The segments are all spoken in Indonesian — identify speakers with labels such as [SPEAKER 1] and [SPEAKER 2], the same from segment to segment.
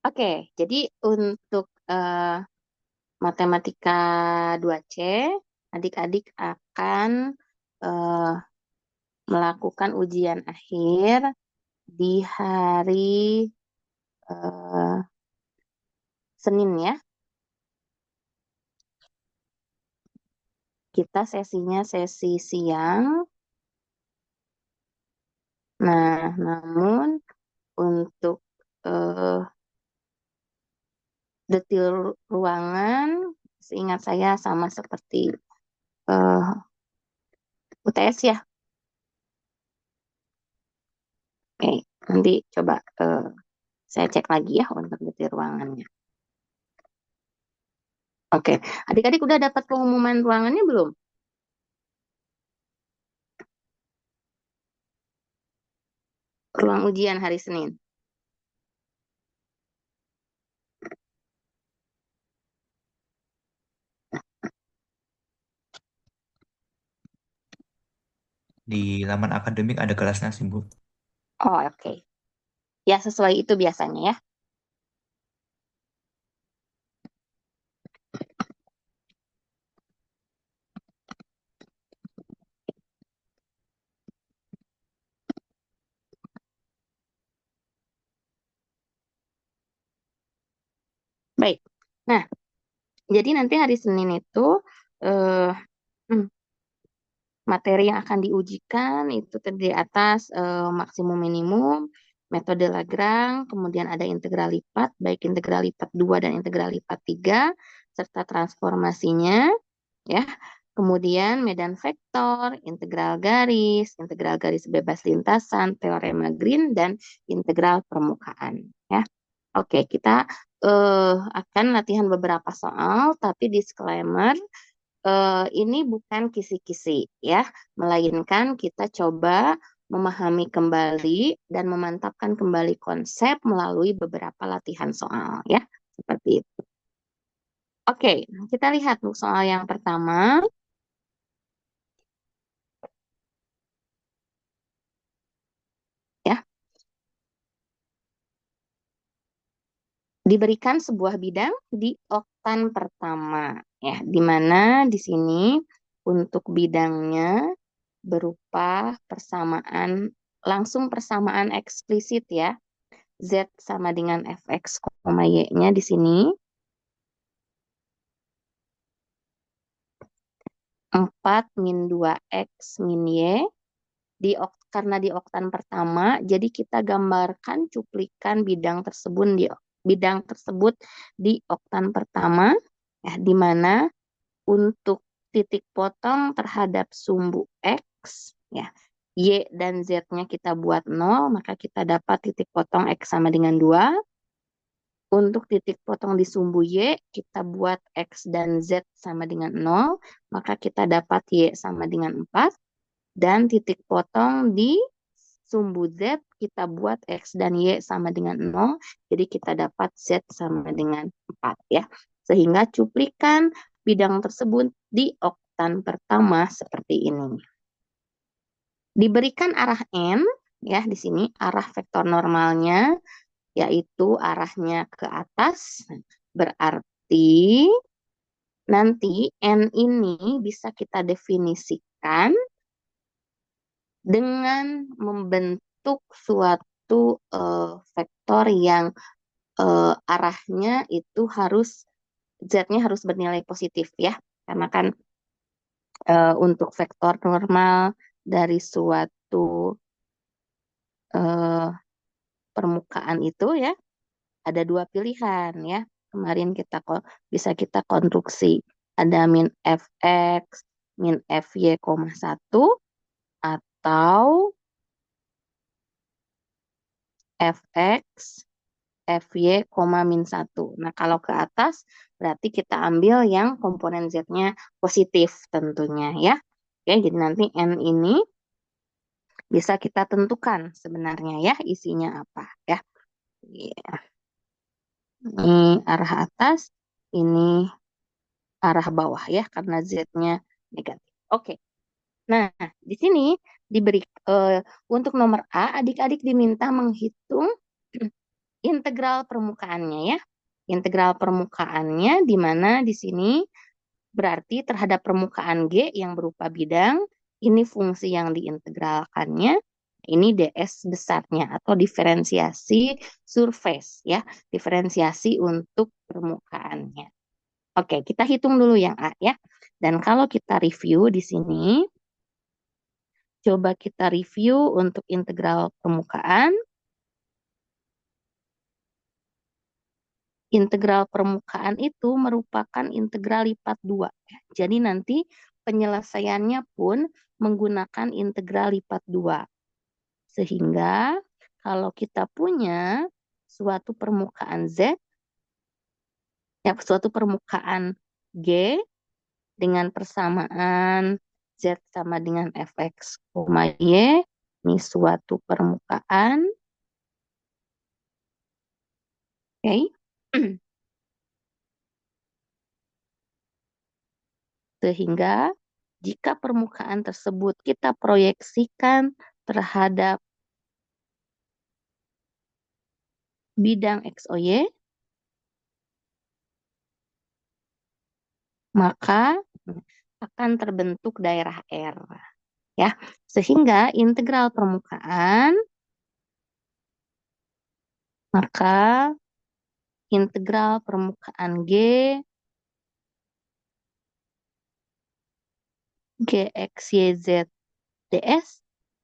[SPEAKER 1] Oke, jadi untuk matematika 2C, adik-adik akan eh, melakukan ujian akhir di hari eh, Senin ya. Kita sesinya sesi siang. Nah, namun untuk eh, detil ruangan, seingat saya sama seperti eh, UTS ya. Oke, nanti coba saya cek lagi ya untuk detil ruangannya. Oke, adik-adik udah dapat pengumuman ruangannya belum? Ruang ujian hari Senin.
[SPEAKER 2] Di laman akademik ada kelasnya sih, Bu.
[SPEAKER 1] Oh, oke. Ya, sesuai itu biasanya ya. Baik. Nah, jadi nanti hari Senin itu eh, hmm, materi yang akan diujikan itu terdiri atas maksimum minimum, metode Lagrange, kemudian ada integral lipat, baik integral lipat 2 dan integral lipat 3, serta transformasinya, ya. Kemudian medan vektor, integral garis bebas lintasan, teorema Green, dan integral permukaan, ya. Oke, kita akan latihan beberapa soal, tapi disclaimer, ini bukan kisi-kisi ya, melainkan kita coba memahami kembali dan memantapkan kembali konsep melalui beberapa latihan soal ya, seperti itu. Oke, kita lihat Bu, soal yang pertama ya. Diberikan sebuah bidang di oktan pertama ya, di mana di sini untuk bidangnya berupa persamaan, langsung persamaan eksplisit ya. Z sama dengan fx, y-nya di sini 4 min 2x min y. Karena di oktan pertama, jadi kita gambarkan cuplikan bidang tersebut di oktan pertama, ya, di mana untuk titik potong terhadap sumbu x, ya, y dan z-nya kita buat 0, maka kita dapat titik potong x sama dengan 2. Untuk titik potong di sumbu Y, kita buat X dan Z sama dengan 0, maka kita dapat Y sama dengan 4. Dan titik potong di sumbu Z, kita buat X dan Y sama dengan 0, jadi kita dapat Z sama dengan 4 ya. Sehingga cuplikan bidang tersebut di oktan pertama seperti ini. Diberikan arah N, ya di sini arah vektor normalnya, yaitu arahnya ke atas. Berarti nanti N ini bisa kita definisikan dengan membentuk suatu vektor yang arahnya itu harus, Z-nya harus bernilai positif ya. Karena kan untuk vektor normal dari suatu eh, permukaan itu ya, ada dua pilihan ya. Kemarin bisa kita konstruksi ada min fx, min fy, 1 atau fx, fy, min 1. Nah, kalau ke atas berarti kita ambil yang komponen z-nya positif tentunya ya. Oke, jadi nanti n ini bisa kita tentukan sebenarnya ya isinya apa ya. Iya. Ini arah atas, ini arah bawah ya karena Z-nya negatif. Oke. Nah, di sini diberi untuk nomor A, adik-adik diminta menghitung integral permukaannya ya. Integral permukaannya di mana di sini berarti terhadap permukaan G yang berupa bidang, ini fungsi yang diintegralkannya, ini ds besarnya atau diferensiasi surface ya, diferensiasi untuk permukaannya. Oke, kita hitung dulu yang A ya. Dan kalau kita review di sini, coba kita review untuk integral permukaan. Integral permukaan itu merupakan integral lipat 2. Jadi nanti penyelesaiannya pun menggunakan integral lipat 2. Sehingga kalau kita punya suatu permukaan Z, ya suatu permukaan G dengan persamaan Z sama dengan Fx, Y, ini suatu permukaan, oke. Sehingga jika permukaan tersebut kita proyeksikan terhadap bidang XOY, maka akan terbentuk daerah R. Ya, sehingga integral permukaan, maka integral permukaan Gx, Y, Z, ds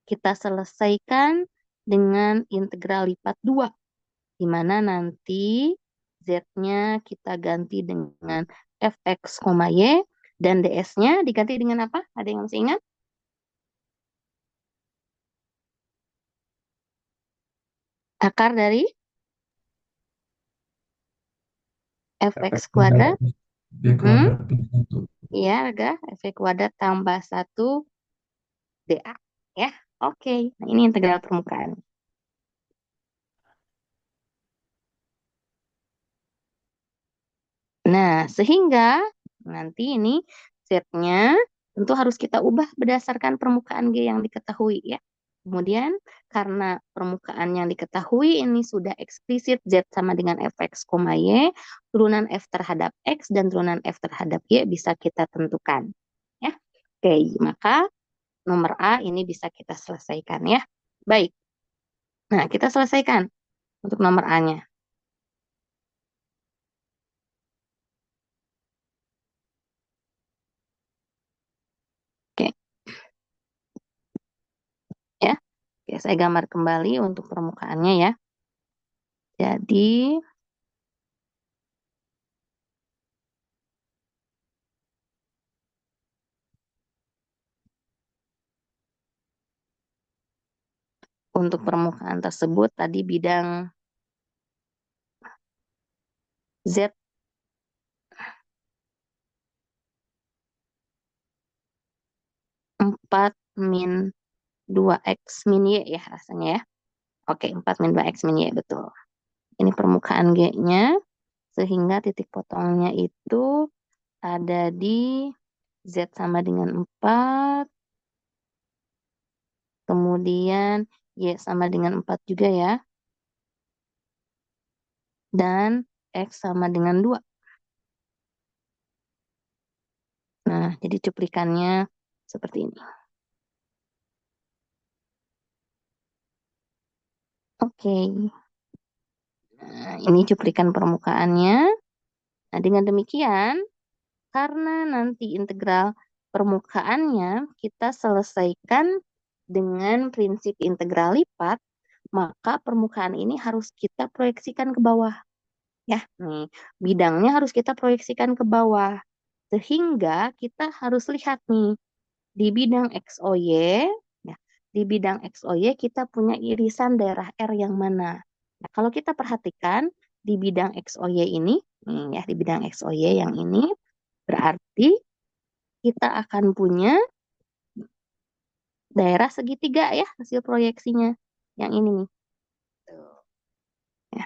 [SPEAKER 1] kita selesaikan dengan integral lipat 2, di mana nanti Z-nya kita ganti dengan Fx, Y, dan ds-nya diganti dengan apa? Ada yang masih ingat? Akar dari
[SPEAKER 2] Efek
[SPEAKER 1] Fx
[SPEAKER 2] kuadrat
[SPEAKER 1] kuadrat.
[SPEAKER 2] B
[SPEAKER 1] Mm-mm.
[SPEAKER 2] kuadrat plus 1.
[SPEAKER 1] Iya, Rega. Fx kuadrat tambah 1 dA. Ya, oke. Nah, ini integral permukaan. Nah, sehingga nanti ini Z-nya tentu harus kita ubah berdasarkan permukaan G yang diketahui ya. Kemudian karena permukaan yang diketahui ini sudah eksplisit Z sama dengan Fx, Y, turunan F terhadap X dan turunan F terhadap Y bisa kita tentukan. Ya. Oke, maka nomor A ini bisa kita selesaikan ya. Baik. Nah, kita selesaikan untuk nomor A-nya. Oke, ya. Oke, saya gambar kembali untuk permukaannya ya. Jadi, untuk permukaan tersebut tadi bidang Z 4 min 2X min Y ya rasanya ya. Oke, 4 min 2X min Y, betul. Ini permukaan G-nya, sehingga titik potongnya itu ada di Z sama dengan 4, kemudian Y sama dengan 4 juga ya, dan X sama dengan 2. Nah, jadi cuplikannya seperti ini. Oke, nah, ini cuplikan permukaannya. Nah, dengan demikian, karena nanti integral permukaannya kita selesaikan dengan prinsip integral lipat, maka permukaan ini harus kita proyeksikan ke bawah. Ya, nih, bidangnya harus kita proyeksikan ke bawah. Sehingga kita harus lihat nih, di bidang XOY, ya, di bidang XOY kita punya irisan daerah R yang mana. Nah, kalau kita perhatikan di bidang XOY ini, nih ya, di bidang XOY yang ini, berarti kita akan punya daerah segitiga ya hasil proyeksinya. Yang ini nih. Tuh, ya.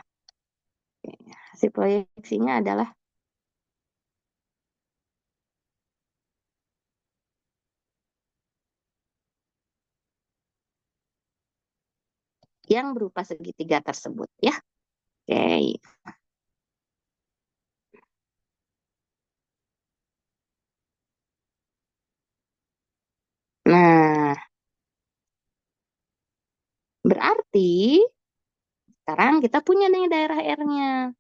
[SPEAKER 1] Oke. Hasil proyeksinya adalah yang berupa segitiga tersebut ya. Oke. Nah, berarti sekarang kita punya nih daerah R-nya.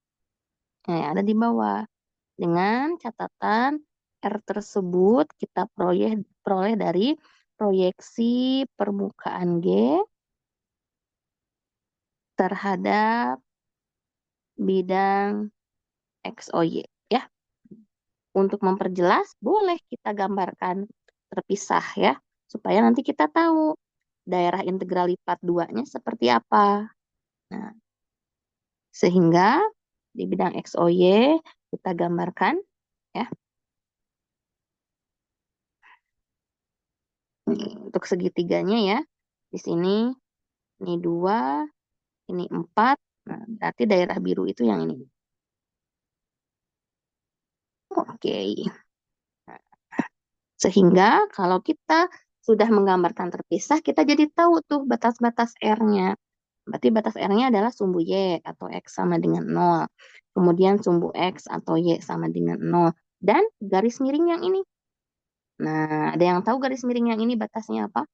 [SPEAKER 1] Nah, ada di bawah. Dengan catatan R tersebut kita peroleh dari proyeksi permukaan G terhadap bidang XOY. Ya, untuk memperjelas boleh kita gambarkan terpisah ya, supaya nanti kita tahu daerah integral lipat duanya seperti apa. Nah, sehingga di bidang XOY kita gambarkan ya. Untuk segitiganya ya. Di sini ini 2, ini 4. Nah, berarti daerah biru itu yang ini. Oke. Sehingga kalau kita sudah menggambarkan terpisah, kita jadi tahu tuh batas-batas R-nya. Berarti batas R-nya adalah sumbu Y atau X sama dengan 0. Kemudian sumbu X atau Y sama dengan 0. Dan garis miring yang ini. Nah, ada yang tahu garis miring yang ini batasnya apa?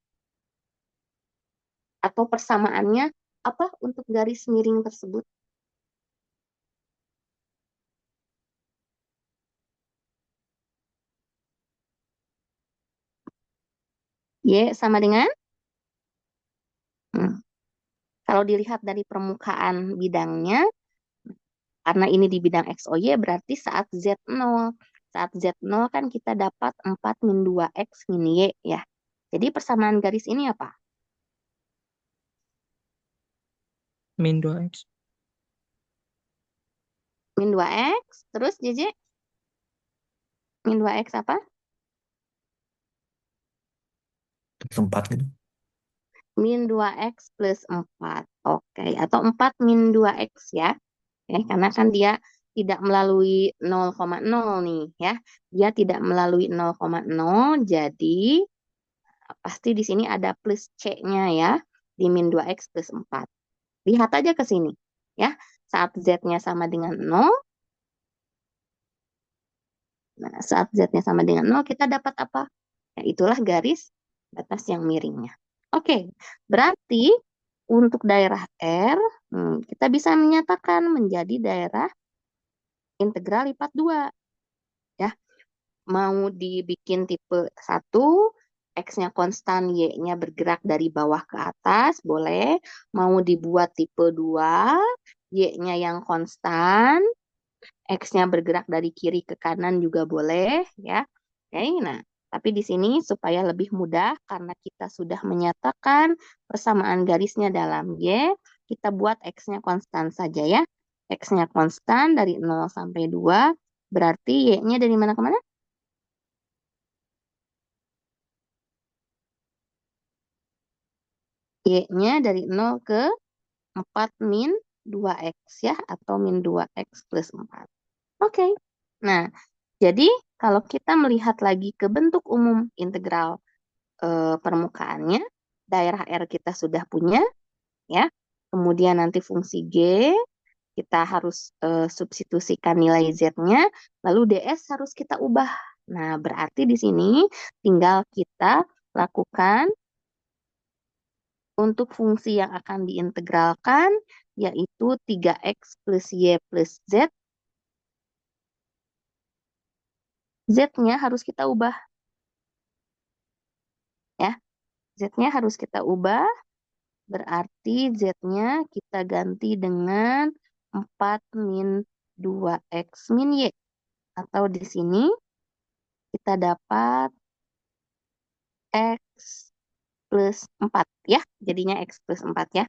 [SPEAKER 1] Atau persamaannya apa untuk garis miring tersebut? Y sama dengan? Hmm. Kalau dilihat dari permukaan bidangnya, karena ini di bidang XOY berarti saat Z0. Saat Z0 kan kita dapat 4 min 2X min Y ya. Jadi persamaan garis ini apa?
[SPEAKER 2] Min 2X.
[SPEAKER 1] Min 2X, terus JJ, min 2X apa?
[SPEAKER 3] Tempat gitu.
[SPEAKER 1] Min 2X plus 4. Oke, atau 4 min 2X ya. Karena kan dia tidak melalui 0,0 nih ya. Dia tidak melalui 0,0, jadi pasti di sini ada plus C-nya ya, di min 2X plus 4. Lihat aja ke sini ya. Saat Z-nya sama dengan 0, nah saat Z-nya sama dengan 0 kita dapat apa? Ya, itulah garis batas yang miringnya. Oke, berarti untuk daerah R, kita bisa menyatakan menjadi daerah integral lipat 2. Ya, mau dibikin tipe 1, X-nya konstan, Y-nya bergerak dari bawah ke atas, boleh. Mau dibuat tipe 2, Y-nya yang konstan, X-nya bergerak dari kiri ke kanan juga boleh, ya. Oke, nah, tapi di sini supaya lebih mudah, karena kita sudah menyatakan persamaan garisnya dalam Y, kita buat X-nya konstan saja ya. X-nya konstan dari 0 sampai 2, berarti Y-nya dari mana ke mana? Y-nya dari 0 ke 4 min 2X ya, atau min 2X plus 4. Oke, nah jadi kalau kita melihat lagi ke bentuk umum integral permukaannya, daerah R kita sudah punya ya. Kemudian nanti fungsi G kita harus substitusikan nilai Z-nya, lalu DS harus kita ubah. Nah, berarti di sini tinggal kita lakukan untuk fungsi yang akan diintegralkan, yaitu 3X plus Y plus Z. Z-nya harus kita ubah. Ya, Z-nya harus kita ubah. Berarti Z-nya kita ganti dengan 4 min 2X min Y. Atau di sini kita dapat X plus 4 ya. Jadinya X plus 4 ya.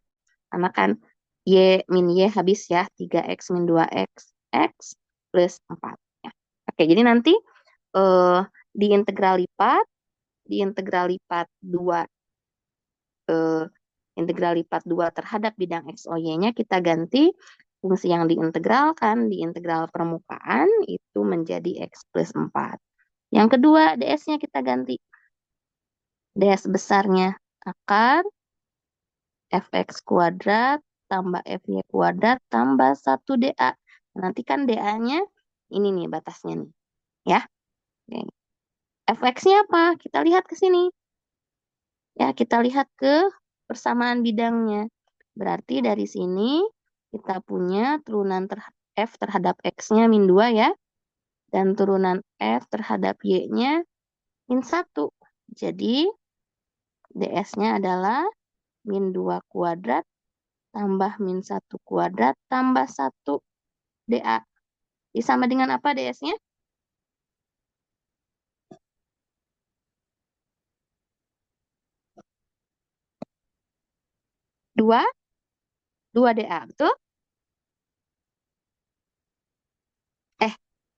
[SPEAKER 1] Karena kan Y min Y habis ya. 3X min 2X. X plus 4. Ya. Oke, jadi nanti eh, di integral lipat 2 eh, integral lipat 2 terhadap bidang XOY-nya kita ganti fungsi yang diintegralkan di integral permukaan itu menjadi X plus 4. Yang kedua, DS-nya kita ganti. DS besarnya akar fx kuadrat tambah FY kuadrat tambah 1DA. Nanti kan DA-nya ini nih batasnya nih. Ya. Oke. Fx-nya apa? Kita lihat ke sini. Ya, kita lihat ke persamaan bidangnya. Berarti dari sini kita punya turunan F terhadap X-nya min 2 ya. Dan turunan F terhadap Y-nya min 1. Jadi ds-nya adalah min 2 kuadrat tambah min 1 kuadrat tambah 1 DA. Sama dengan apa ds-nya? 2, 2 DA, betul?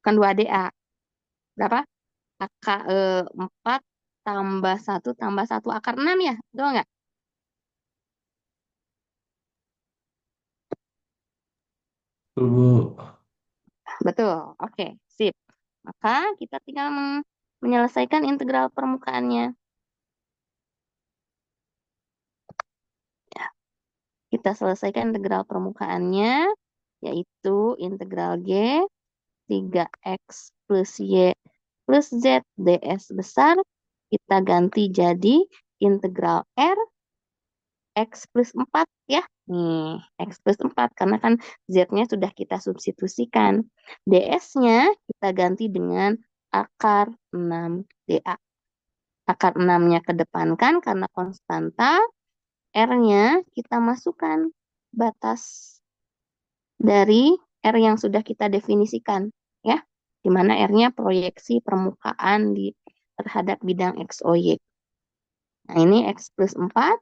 [SPEAKER 1] Bukan 2 DA. Berapa? 4 tambah 1 akar 6 ya? Betul nggak?
[SPEAKER 3] Betul, Bu.
[SPEAKER 1] Betul. Oke, sip. Maka kita tinggal menyelesaikan integral permukaannya. Ya, kita selesaikan integral permukaannya, yaitu integral G 3x plus Y plus Z ds besar. Kita ganti jadi integral R X plus 4 ya. Nih, X plus 4 karena kan Z-nya sudah kita substitusikan. DS-nya kita ganti dengan akar 6 DA. Akar 6-nya kedepankan karena konstanta. R-nya kita masukkan batas dari R yang sudah kita definisikan. Ya, di mana R-nya proyeksi permukaan terhadap bidang XOY. Nah, ini X plus 4.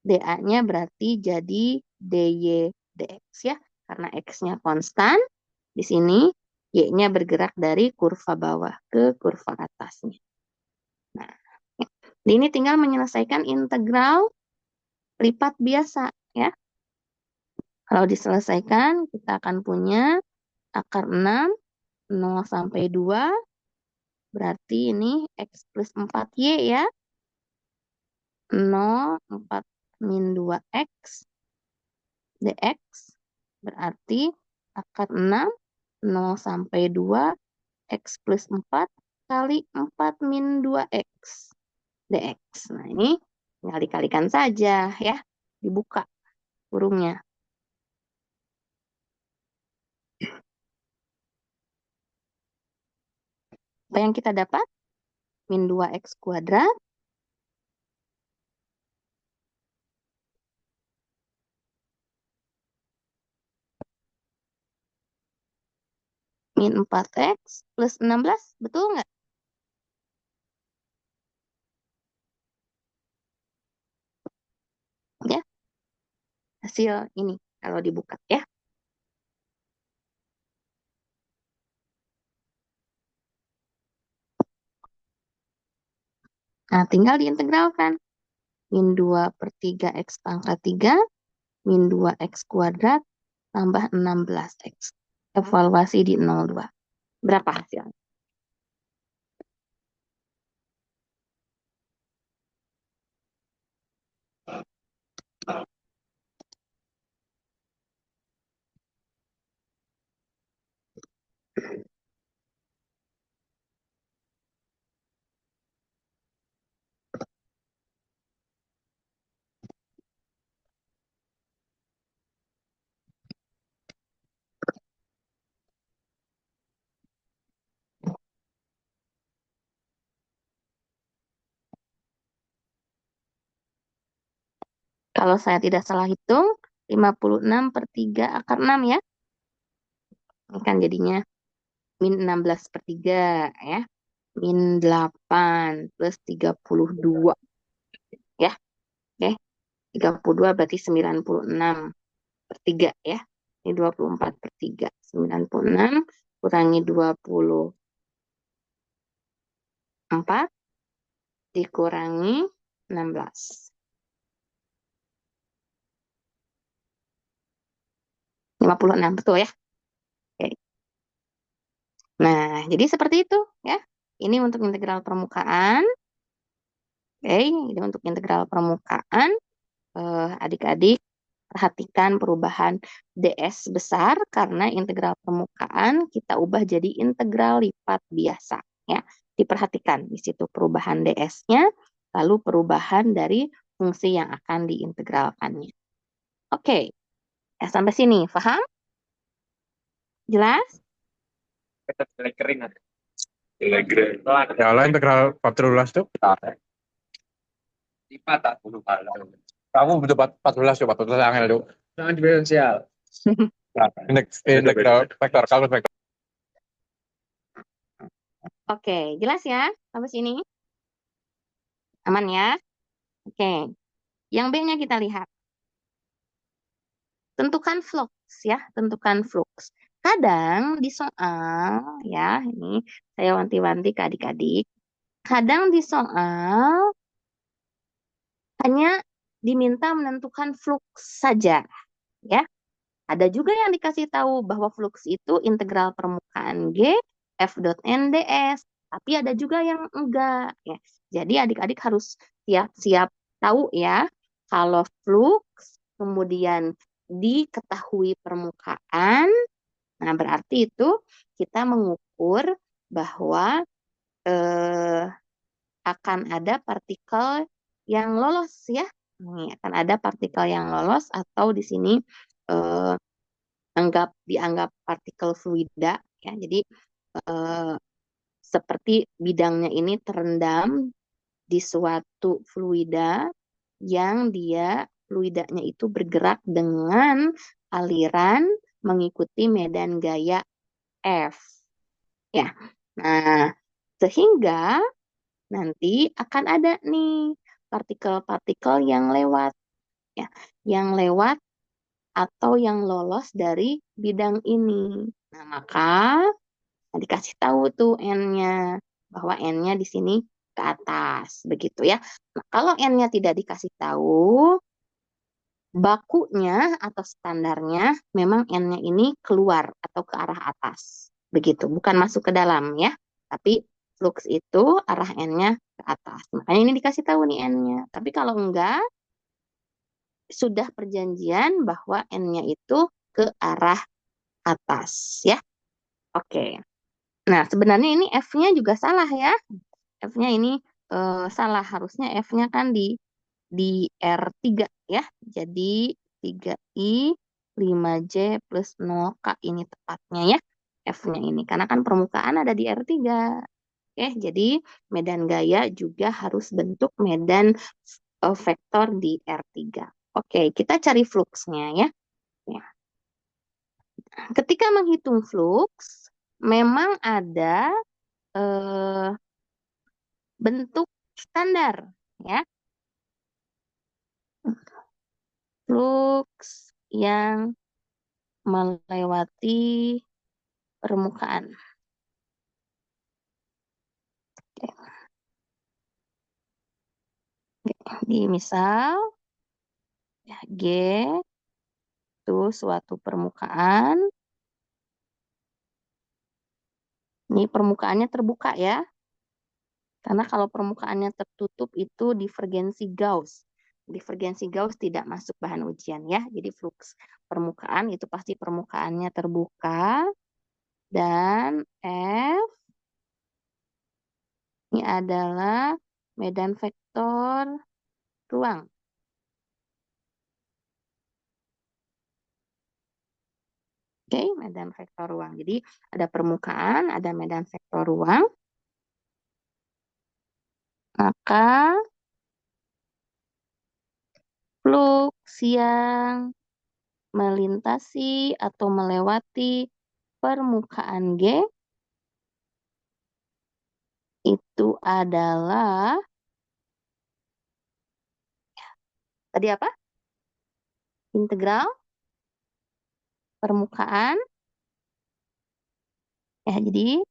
[SPEAKER 1] DA-nya berarti jadi DY DX ya. Karena X-nya konstan, di sini Y-nya bergerak dari kurva bawah ke kurva atasnya. Nah, ini tinggal menyelesaikan integral lipat biasa ya. Kalau diselesaikan, kita akan punya akar 6, 0 sampai 2, berarti ini X plus 4Y ya. 0, 4 min 2X dx berarti akar 6 0 sampai 2 x plus 4 kali 4 min 2x dx. Nah, ini tinggal dikalikan saja ya, dibuka kurungnya. Apa yang kita dapat? Min 2x kuadrat min 4x plus 16, betul nggak? Ya, hasil ini kalau dibuka ya. Nah, tinggal diintegralkan. Min 2 per 3x pangkat 3, min 2x kuadrat, tambah 16x. Evaluasi di 02. Berapa hasilnya? Kalau saya tidak salah hitung, 56 per 3 akar 6 ya. Ini kan jadinya min 16 per 3 ya. Min 8 plus 32 ya. Oke, 32 berarti 96 per 3 ya. Ini 24 per 3. 96 kurangi 24 dikurangi 16. 56, betul ya. Oke. Nah, jadi seperti itu ya. Ini untuk integral permukaan. Oke, ini untuk integral permukaan. Adik-adik Perhatikan perubahan ds besar karena integral permukaan kita ubah jadi integral lipat biasa. Ya, diperhatikan di situ perubahan ds-nya, lalu perubahan dari fungsi yang akan diintegralkannya. Oke, ya, sampai sini, paham? Jelas?
[SPEAKER 4] Ya lah integral 14 tuh. Kamu butuh 14 coba 14 angel tuh.
[SPEAKER 3] Sangat diferensial.
[SPEAKER 4] Integral vektor kalkulus vektor.
[SPEAKER 1] Oke, jelas ya sampai sini? Aman ya? Oke, yang B-nya kita lihat. Tentukan flux ya, tentukan flux. Kadang di soal ya, ini saya wanti-wanti ke adik-adik. Kadang di soal hanya diminta menentukan flux saja ya. Ada juga yang dikasih tahu bahwa flux itu integral permukaan G F dot N ds, tapi ada juga yang enggak ya. Jadi adik-adik harus siap-siap tahu ya, kalau flux kemudian diketahui permukaan, nah berarti itu kita mengukur bahwa akan ada partikel yang lolos ya. Ini akan ada partikel yang lolos atau di sini eh, dianggap partikel fluida ya. Jadi seperti bidangnya ini terendam di suatu fluida yang dia fluidanya itu bergerak dengan aliran mengikuti medan gaya F. Ya. Nah, sehingga nanti akan ada nih partikel-partikel yang lewat ya, yang lewat atau yang lolos dari bidang ini. Nah, maka dikasih tahu tuh N-nya, bahwa N-nya di sini ke atas, begitu ya. Nah, kalau N-nya tidak dikasih tahu, bakunya atau standarnya memang N-nya ini keluar atau ke arah atas, begitu, bukan masuk ke dalam ya, tapi flux itu arah N-nya ke atas. Makanya ini dikasih tahu nih N-nya. Tapi kalau enggak, sudah perjanjian bahwa N-nya itu ke arah atas ya. Oke. Nah, sebenarnya ini F-nya juga salah ya. F-nya ini salah. Harusnya F-nya kan di R3 ya. Jadi 3I 5J plus 0K ini tepatnya ya. F-nya ini. Karena kan permukaan ada di R3. Oke, jadi medan gaya juga harus bentuk medan vektor di R3. Oke, kita cari fluxnya ya. Ya. Ketika menghitung flux, memang ada bentuk standar ya. Flux yang melewati permukaan. Oke. Di misal ya, G itu suatu permukaan. Ini permukaannya terbuka ya. Karena kalau permukaannya tertutup itu divergensi Gauss. Divergensi Gauss tidak masuk bahan ujian ya. Jadi flux permukaan itu pasti permukaannya terbuka. Dan F ini adalah medan vektor ruang. Oke, medan vektor ruang. Jadi ada permukaan, ada medan vektor ruang. Maka flux yang melintasi atau melewati permukaan G itu adalah tadi apa? Integral permukaan. Ya, jadi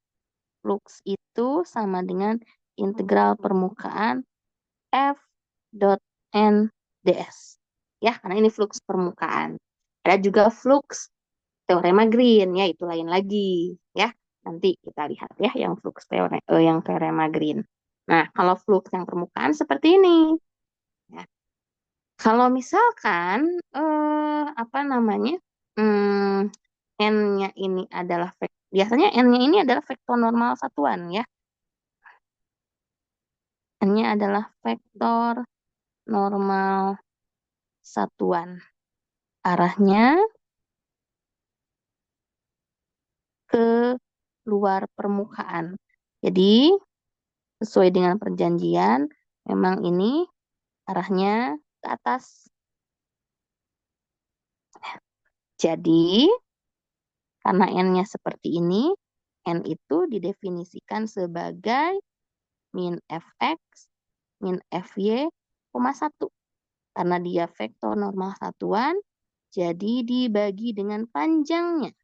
[SPEAKER 1] flux itu sama dengan integral permukaan F dot N ds. Ya, karena ini flux permukaan. Ada juga flux teorema Green, ya itu lain lagi. Ya, nanti kita lihat ya yang flux yang teorema Green. Nah, kalau flux yang permukaan seperti ini. Ya. Kalau misalkan apa namanya? Hmm, N-nya ini adalah biasanya N-nya ini adalah vektor normal satuan ya. N-nya adalah vektor normal satuan. Arahnya ke luar permukaan. Jadi, sesuai dengan perjanjian, memang ini arahnya ke atas. Jadi, karena N-nya seperti ini, N itu didefinisikan sebagai min Fx min Fy, 1. Karena dia vektor normal satuan, jadi dibagi dengan panjangnya.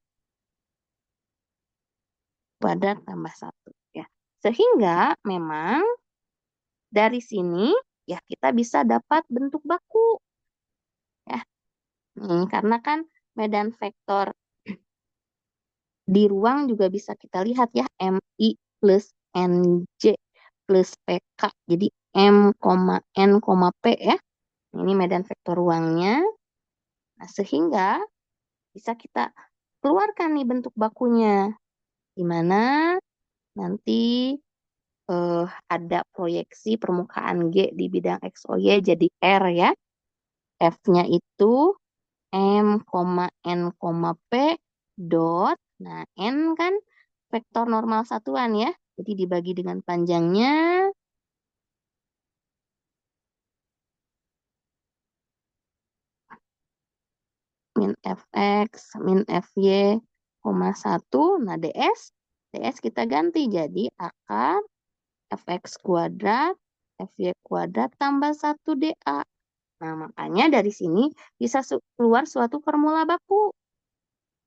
[SPEAKER 1] Kuadrat tambah 1. Ya. Sehingga memang dari sini ya kita bisa dapat bentuk baku. Ya. Karena kan medan vektor di ruang juga bisa kita lihat ya, MI plus NJ plus PK. Jadi M, N, P ya. Ini medan vektor ruangnya. Nah, sehingga bisa kita keluarkan nih bentuk bakunya. Di mana nanti ada proyeksi permukaan G di bidang XOY jadi R ya. F-nya itu M, N, P dot. Nah, N kan vektor normal satuan ya. Jadi dibagi dengan panjangnya min Fx min Fy, 1. Nah, DS kita ganti jadi akar Fx kuadrat Fy kuadrat tambah 1 dA. Nah, makanya dari sini bisa keluar suatu formula baku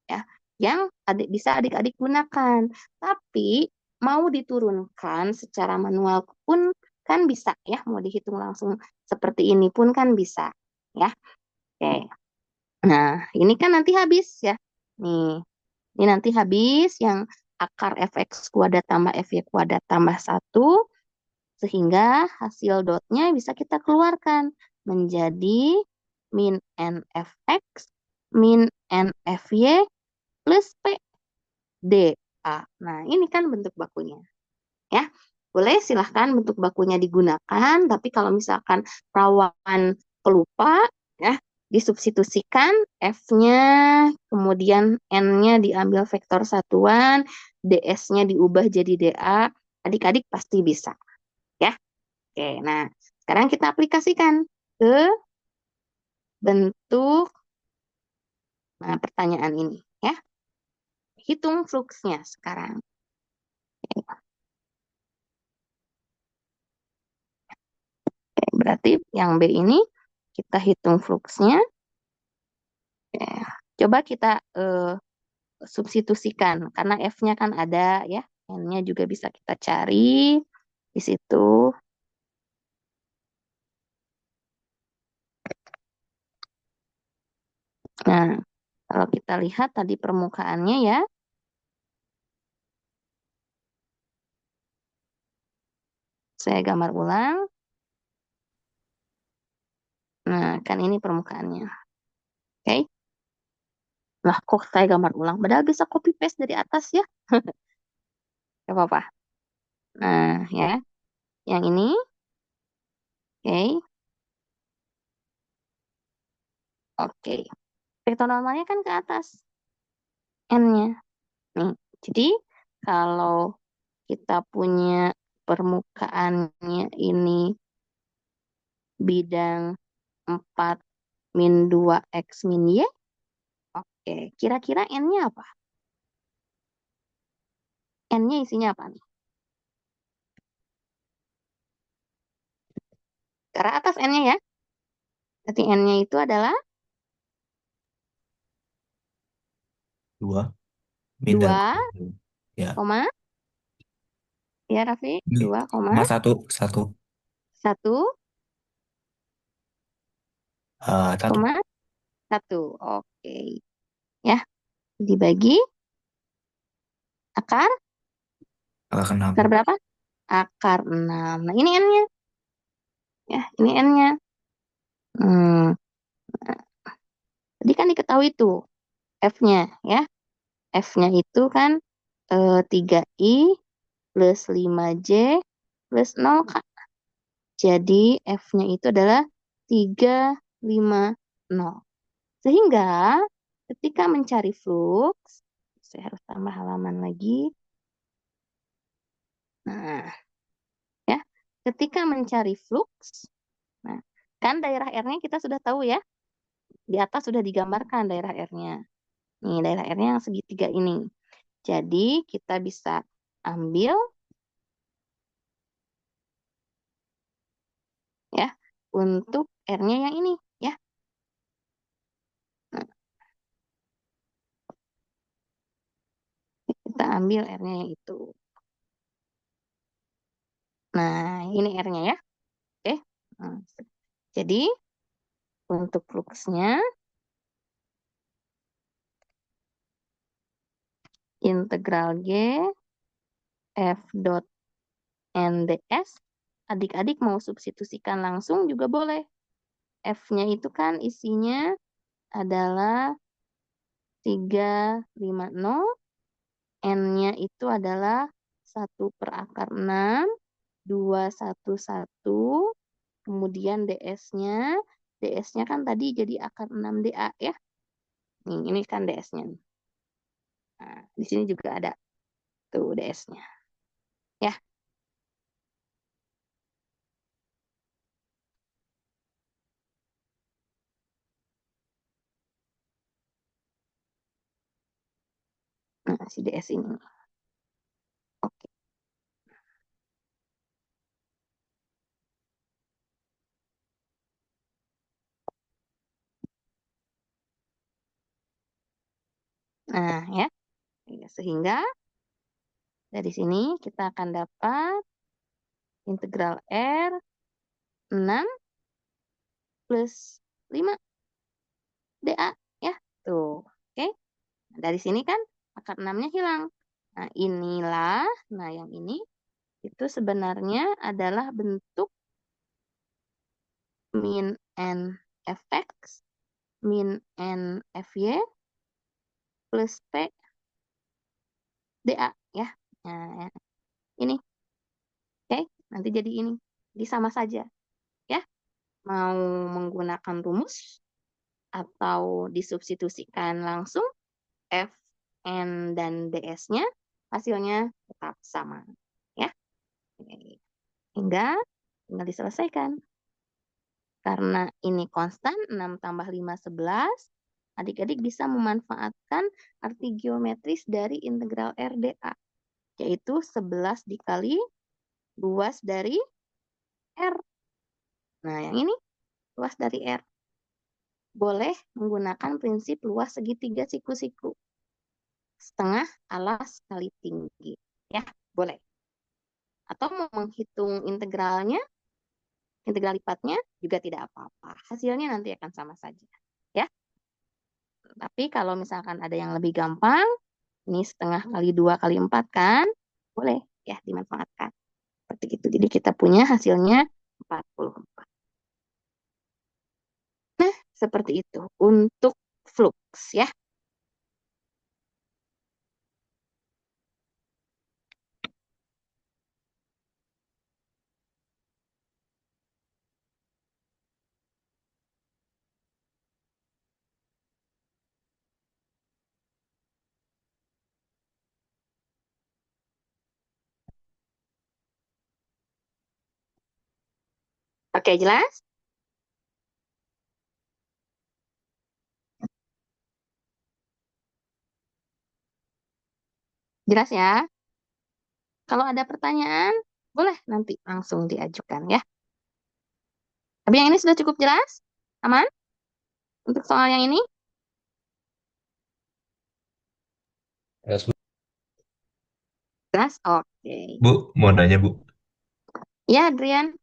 [SPEAKER 1] ya yang bisa adik-adik gunakan. Tapi mau diturunkan secara manual pun kan bisa ya, mau dihitung langsung seperti ini pun kan bisa ya. Oke. Nah, ini kan nanti habis ya. Nih, ini nanti habis yang akar Fx kuadrat tambah Fy kuadrat tambah 1, sehingga hasil dotnya bisa kita keluarkan menjadi min Nfx min Nfy plus P dA. Nah, ini kan bentuk bakunya. Ya, boleh silahkan bentuk bakunya digunakan, tapi kalau misalkan rawan pelupa, ya, disubstitusikan F-nya, kemudian N-nya diambil vektor satuan, DS-nya diubah jadi dA, adik-adik pasti bisa. Ya, oke. Nah, sekarang kita aplikasikan ke bentuk pertanyaan ini. Ya, hitung fluksnya sekarang. Oke, berarti yang B ini kita hitung fluksnya. Oke, coba kita substitusikan karena F-nya kan ada ya, N-nya juga bisa kita cari di situ. Nah, kalau kita lihat tadi permukaannya ya, saya gambar ulang. Nah, kan ini permukaannya. Oke. Lah, kok saya gambar ulang? Padahal bisa copy paste dari atas ya. Gak apa-apa. Nah, ya. Yang ini. Oke. Oke. Vektor normalnya kan ke atas. N-nya. Nih. Jadi, kalau kita punya permukaannya ini bidang 4 min 2 X min Y. Oke, kira-kira N-nya apa? N-nya isinya apa nih? Ke arah atas N-nya ya. Berarti N-nya itu adalah
[SPEAKER 3] 2 min dan
[SPEAKER 1] 2,
[SPEAKER 3] ya
[SPEAKER 1] koma, ya Raffi, 2,
[SPEAKER 3] sama satu
[SPEAKER 1] 1,
[SPEAKER 3] satu
[SPEAKER 1] koma, 1. Oke. Ya, dibagi akar,
[SPEAKER 3] akar enam
[SPEAKER 1] akar berapa? Akar 6. Nah, ini N-nya. Ya, ini N-nya. Hmm, Tadi kan diketahui tuh F-nya ya. F-nya itu kan 3I plus 5J plus 0 Kak. Jadi F-nya itu adalah 350. Sehingga ketika mencari flux, saya harus tambah halaman lagi. Nah, ya. Ketika mencari flux, nah, kan daerah R-nya kita sudah tahu ya. Di atas sudah digambarkan daerah R-nya. Nih, daerah R-nya yang segitiga ini. Jadi, kita bisa ambil ya untuk R-nya yang ini ya. Nah, kita ambil R-nya yang itu. Nah, ini R-nya ya. Oke. Nah, jadi, untuk fluxnya integral G F dot NDS, adik-adik mau substitusikan langsung juga boleh. F-nya itu kan isinya adalah 350, N-nya itu adalah 1/6, 211, kemudian DS-nya kan tadi jadi akar 6 DA ya. Nih, ini kan DS-nya. Nah, di sini juga ada tuh DS-nya. Ya. Nah, si DS ini. Oke. Nah, ya. Sehingga dari sini kita akan dapat integral R 6 plus 5 DA ya. Tuh. Oke. Nah, dari sini kan akar 6-nya hilang. Nah, inilah, nah yang ini itu sebenarnya adalah bentuk min n fx min n fy plus p dA ya. Nah, ini. Oke, nanti jadi ini. Jadi sama saja ya. Mau menggunakan rumus atau disubstitusikan langsung F, N, dan DS-nya hasilnya tetap sama. Ya. Hingga tinggal diselesaikan. Karena ini konstan, 6 tambah 5, 11. Adik-adik bisa memanfaatkan arti geometris dari integral RDA. Yaitu 11 dikali luas dari R. Nah, yang ini luas dari R. Boleh menggunakan prinsip luas segitiga siku-siku. Setengah alas kali tinggi. Ya, boleh. Atau mau menghitung integralnya, integral lipatnya juga tidak apa-apa. Hasilnya nanti akan sama saja. Ya. Tapi kalau misalkan ada yang lebih gampang, ini setengah kali 2 kali 4 kan, boleh ya dimanfaatkan. Seperti itu. Jadi kita punya hasilnya 44. Nah, seperti itu untuk flux ya. Oke, jelas? Jelas ya? Kalau ada pertanyaan, boleh nanti langsung diajukan ya. Tapi yang ini sudah cukup jelas? Aman? Untuk soal yang ini?
[SPEAKER 4] Yes,
[SPEAKER 1] Jelas? Oke.
[SPEAKER 3] Bu, mau nanya Bu.
[SPEAKER 1] Ya, Adrian.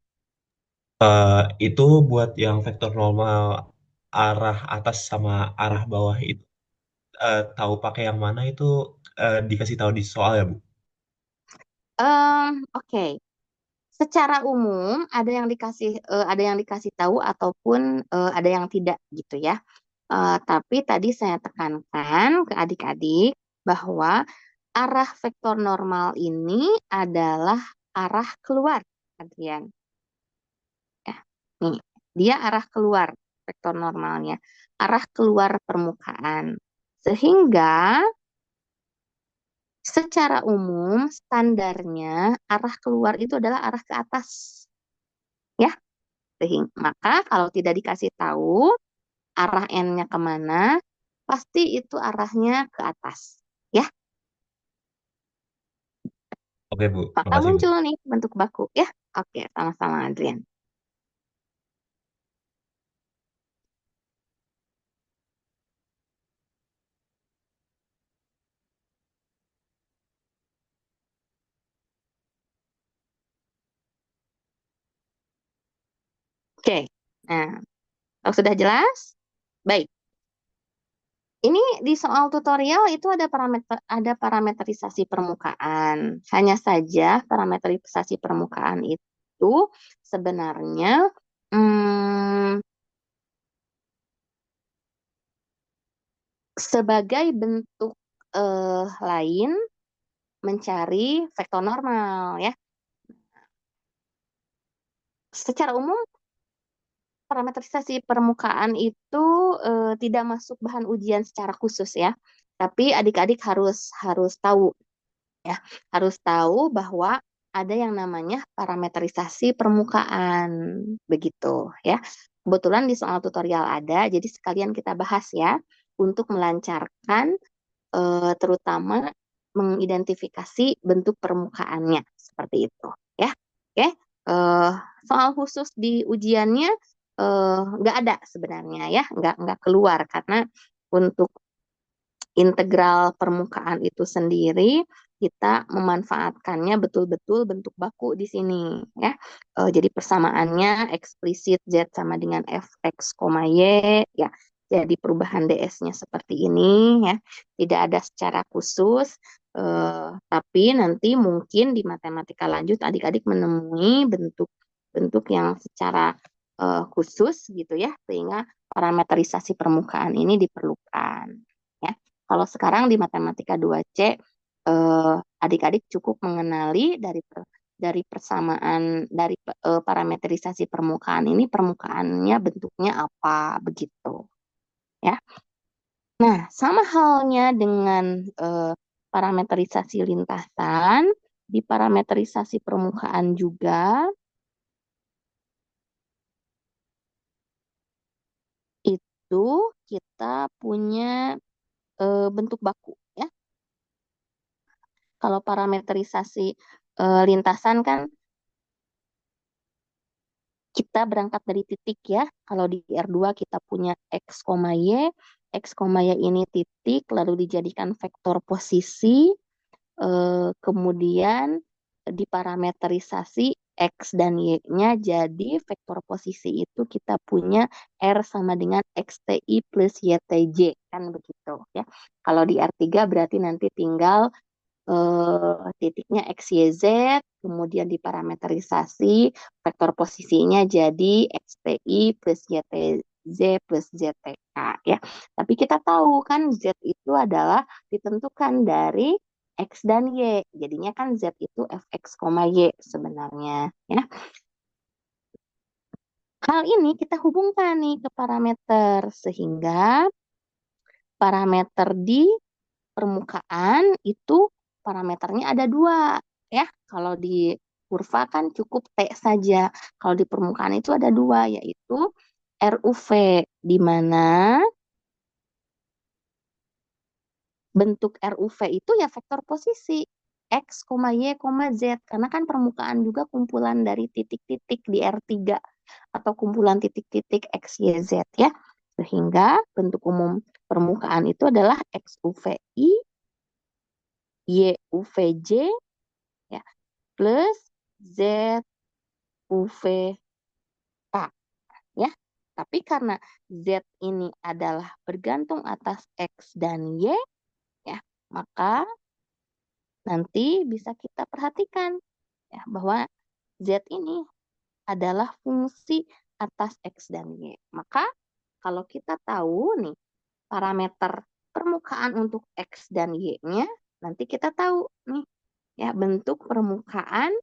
[SPEAKER 3] Itu buat yang vektor normal arah atas sama arah bawah itu tahu pakai yang mana itu dikasih tahu di soal ya Bu?
[SPEAKER 1] Oke. secara umum ada yang dikasih tahu ataupun ada yang tidak gitu ya. Tapi tadi saya tekankan ke adik-adik bahwa arah vektor normal ini adalah arah keluar, Adrian. Ya, nih, dia arah keluar vektor normalnya, arah keluar permukaan. Sehingga secara umum standarnya arah keluar itu adalah arah ke atas. Ya, maka kalau tidak dikasih tahu arah N-nya kemana, pasti itu arahnya ke atas. Ya,
[SPEAKER 3] Oke, Bu.
[SPEAKER 1] maka
[SPEAKER 3] Makasih, Bu.
[SPEAKER 1] muncul nih bentuk baku. Ya, oke, sama-sama Adrian. Oke, nah, kalau sudah jelas, baik. Ini di soal tutorial itu ada parameterisasi permukaan. Hanya saja parameterisasi permukaan itu sebenarnya sebagai bentuk lain mencari vektor normal ya. Secara umum parametrisasi permukaan itu tidak masuk bahan ujian secara khusus ya. Tapi adik-adik harus tahu ya, harus tahu bahwa ada yang namanya parametrisasi permukaan begitu ya. Kebetulan di soal tutorial ada, jadi sekalian kita bahas ya untuk melancarkan terutama mengidentifikasi bentuk permukaannya seperti itu ya. Oke, soal khusus di ujiannya nggak ada sebenarnya ya, nggak keluar karena untuk integral permukaan itu sendiri kita memanfaatkannya betul-betul bentuk baku di sini ya. Jadi persamaannya eksplisit Z sama dengan fx, y ya. Jadi perubahan ds-nya seperti ini ya. Tidak ada secara khusus, tapi nanti mungkin di matematika lanjut adik-adik menemui bentuk-bentuk yang secara khusus gitu ya, sehingga parameterisasi permukaan ini diperlukan ya. Kalau sekarang di matematika 2C adik-adik cukup mengenali dari persamaan dari parameterisasi permukaan ini, permukaannya bentuknya apa begitu ya. Nah, sama halnya dengan parameterisasi lintasan, di parameterisasi permukaan juga itu kita punya bentuk baku ya. Kalau parameterisasi lintasan kan kita berangkat dari titik ya. Kalau di R2 kita punya X, Y. X, Y ini titik, lalu dijadikan vektor posisi. Kemudian diparameterisasi X dan Y-nya jadi vektor posisi itu kita punya R sama dengan XTI plus YTJ. Kan begitu ya. Kalau di R3 berarti nanti tinggal titiknya X, Y, Z, kemudian diparameterisasi vektor posisinya jadi XTI plus YTZ plus ZTK ya. Tapi kita tahu kan Z itu adalah ditentukan dari X dan Y. Jadinya kan Z itu Fx, Y sebenarnya ya. Hal ini kita hubungkan nih ke parameter sehingga parameter di permukaan itu parameternya ada dua ya. Kalau di kurva kan cukup T saja. Kalau di permukaan itu ada dua yaitu RUV di mana bentuk RUV itu ya vektor posisi X, Y, Z karena kan permukaan juga kumpulan dari titik-titik di R3 atau kumpulan titik-titik X, Y, Z ya. Sehingga bentuk umum permukaan itu adalah XUVI YUVJ ya plus ZUVK ya. Tapi karena Z ini adalah bergantung atas X dan Y ya, maka nanti bisa kita perhatikan ya bahwa Z ini adalah fungsi atas X dan Y. Maka kalau kita tahu nih parameter permukaan untuk X dan Y-nya, nanti kita tahu nih ya bentuk permukaan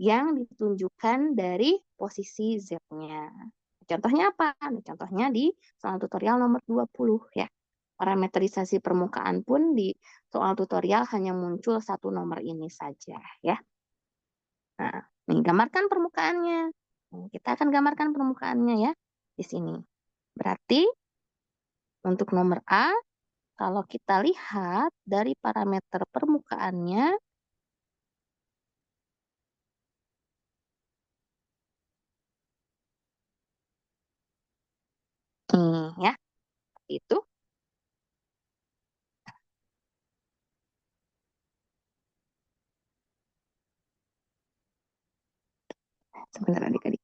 [SPEAKER 1] yang ditunjukkan dari posisi Z-nya. Contohnya apa? Nah, contohnya di soal tutorial nomor 20 ya. Parameterisasi permukaan pun di soal tutorial hanya muncul satu nomor ini saja ya. Nah, nih gambarkan permukaannya. Kita akan gambarkan permukaannya ya di sini. Berarti untuk nomor A, kalau kita lihat dari parameter permukaannya, ya, seperti itu. Sebentar adik-adik.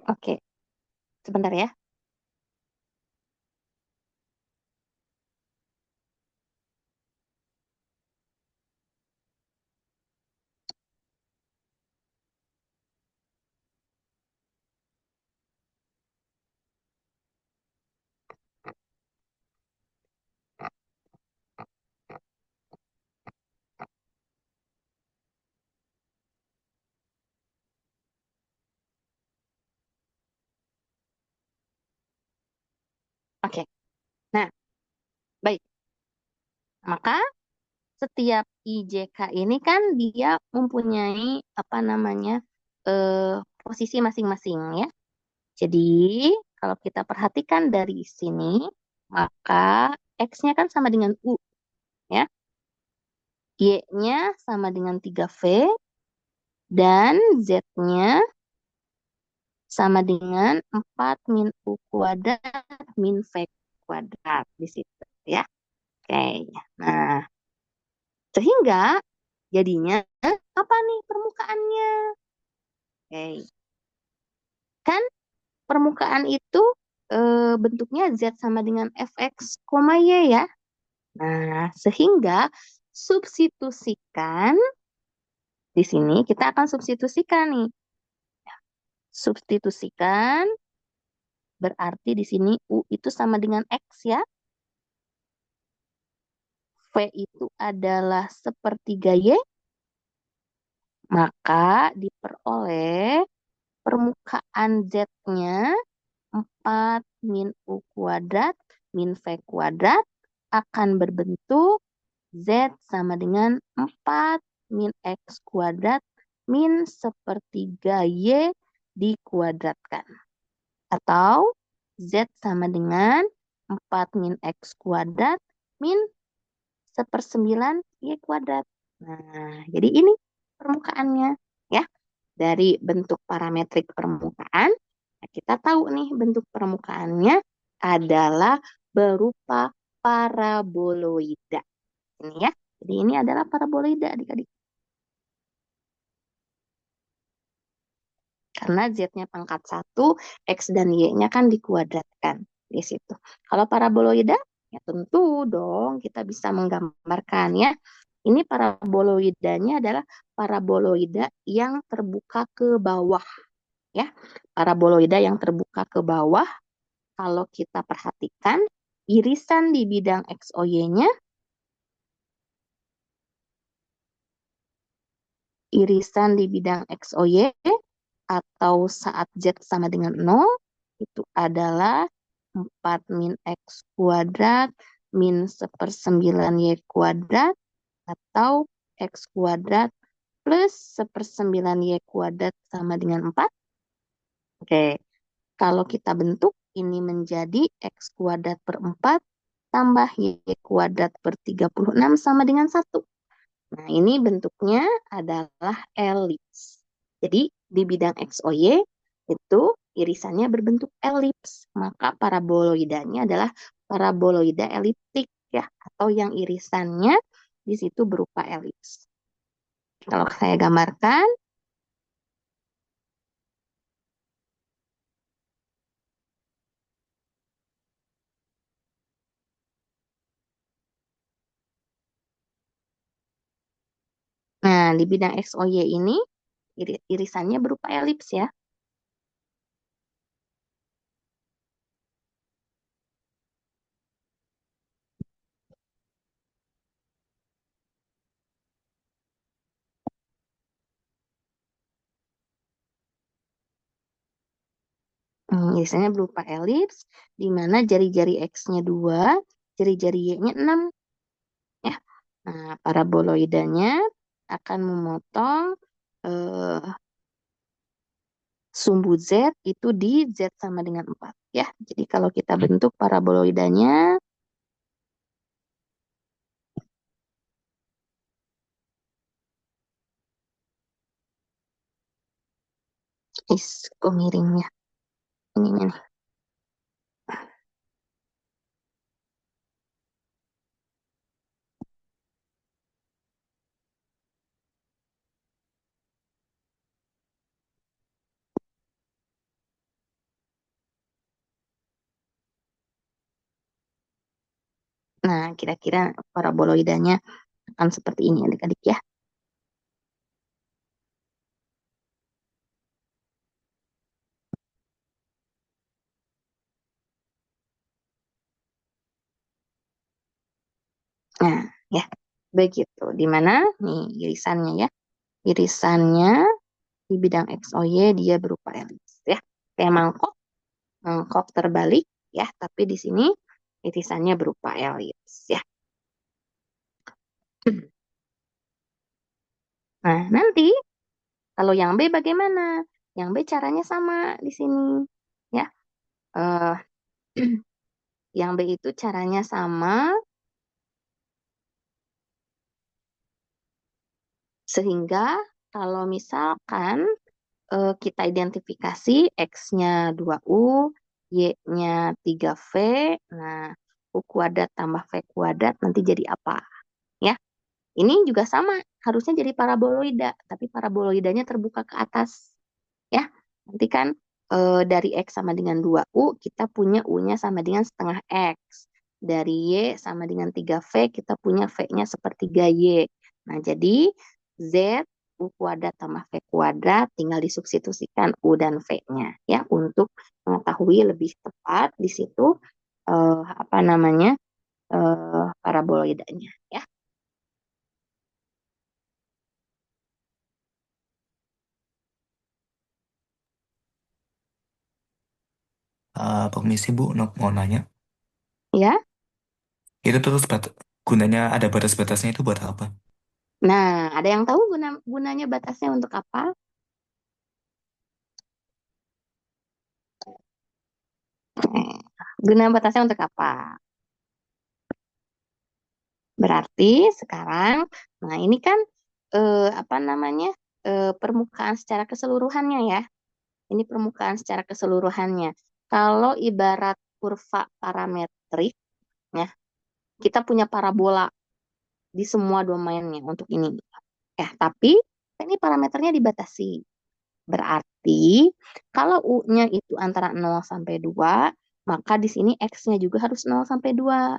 [SPEAKER 1] Oke, sebentar ya. Oke, nah baik. Maka setiap IJK ini kan dia mempunyai apa namanya posisi masing-masing ya. Jadi kalau kita perhatikan dari sini, maka X-nya kan sama dengan U ya. Y-nya sama dengan 3V dan Z-nya sama dengan 4 min U kuadrat min V kuadrat di situ ya. Oke. Nah, sehingga jadinya apa nih permukaannya? Oke. Kan permukaan itu bentuknya Z sama dengan Fx, Y ya. Nah, sehingga substitusikan di sini kita akan substitusikan nih. Substitusikan berarti di sini U itu sama dengan X ya. V itu adalah sepertiga Y. Maka diperoleh permukaan Z-nya 4 min U kuadrat min V kuadrat akan berbentuk Z sama dengan 4 min X kuadrat min sepertiga Y dikuadratkan. Atau Z sama dengan 4 min X kuadrat min 1/9 Y kuadrat. Nah, jadi ini permukaannya ya. Dari bentuk parametrik permukaan, kita tahu nih bentuk permukaannya adalah berupa paraboloida. Ini ya. Jadi ini adalah paraboloida adik-adik. Karena Z-nya pangkat 1, X dan Y-nya kan dikuadratkan di situ. Kalau paraboloida, ya tentu dong kita bisa menggambarkan ya. Ini paraboloidanya adalah paraboloida yang terbuka ke bawah. Ya, paraboloida yang terbuka ke bawah, kalau kita perhatikan, irisan di bidang XOY-nya, irisan di bidang XOY atau saat Z sama dengan 0 itu adalah 4 min X kuadrat min 1/9 Y kuadrat atau X kuadrat plus 1/9 Y kuadrat sama dengan 4. Oke, kalau kita bentuk ini menjadi X kuadrat per 4 tambah Y kuadrat per 36 sama dengan 1. Nah, ini bentuknya adalah elips. Jadi, di bidang XOY itu irisannya berbentuk elips. Maka paraboloidanya adalah paraboloida eliptik ya, atau yang irisannya di situ berupa elips. Kalau saya gambarkan, nah di bidang XOY ini irisannya berupa elips ya. Irisannya berupa elips, di mana jari-jari X-nya 2, jari-jari Y-nya 6. Ya. Nah, paraboloidanya akan memotong eh, sumbu Z itu di Z sama dengan 4. Ya. Jadi kalau kita bentuk paraboloidanya, kok miringnya. Ininya nih. Nah, kira-kira paraboloidanya akan seperti ini adik-adik ya. Nah, ya. Begitu. Di mana nih irisannya ya. Irisannya di bidang XOY dia berupa elips ya. Kayak mangkok, mangkok terbalik ya, tapi di sini irisannya berupa elips ya. Nah, nanti kalau yang B bagaimana? Yang B caranya sama di sini ya. Eh, yang B itu caranya sama sehingga kalau misalkan kita identifikasi X-nya 2U, Y-nya 3V, nah U kuadrat tambah V kuadrat nanti jadi apa? Ya, ini juga sama, harusnya jadi paraboloida, tapi paraboloidanya terbuka ke atas. Ya, nanti kan dari X sama dengan 2U, kita punya U-nya sama dengan setengah X. Dari Y sama dengan 3V, kita punya V-nya sepertiga Y. Nah, jadi Z U kuadrat tambah V kuadrat tinggal disubstitusikan U dan V-nya ya untuk mengetahui lebih tepat di situ apa namanya paraboloidanya ya.
[SPEAKER 5] Permisi Bu, mau nanya.
[SPEAKER 1] Ya.
[SPEAKER 5] Itu terus gunanya ada batas-batasnya itu buat apa?
[SPEAKER 1] Nah, ada yang tahu gunanya batasnya untuk apa? Guna batasnya untuk apa? Berarti sekarang, nah ini kan apa namanya permukaan secara keseluruhannya ya. Ini permukaan secara keseluruhannya. Kalau ibarat kurva parametrik, ya kita punya parabola di semua domainnya untuk ini. Tapi ini parameternya dibatasi. Berarti kalau U-nya itu antara 0 sampai 2, maka di sini X-nya juga harus 0 sampai 2.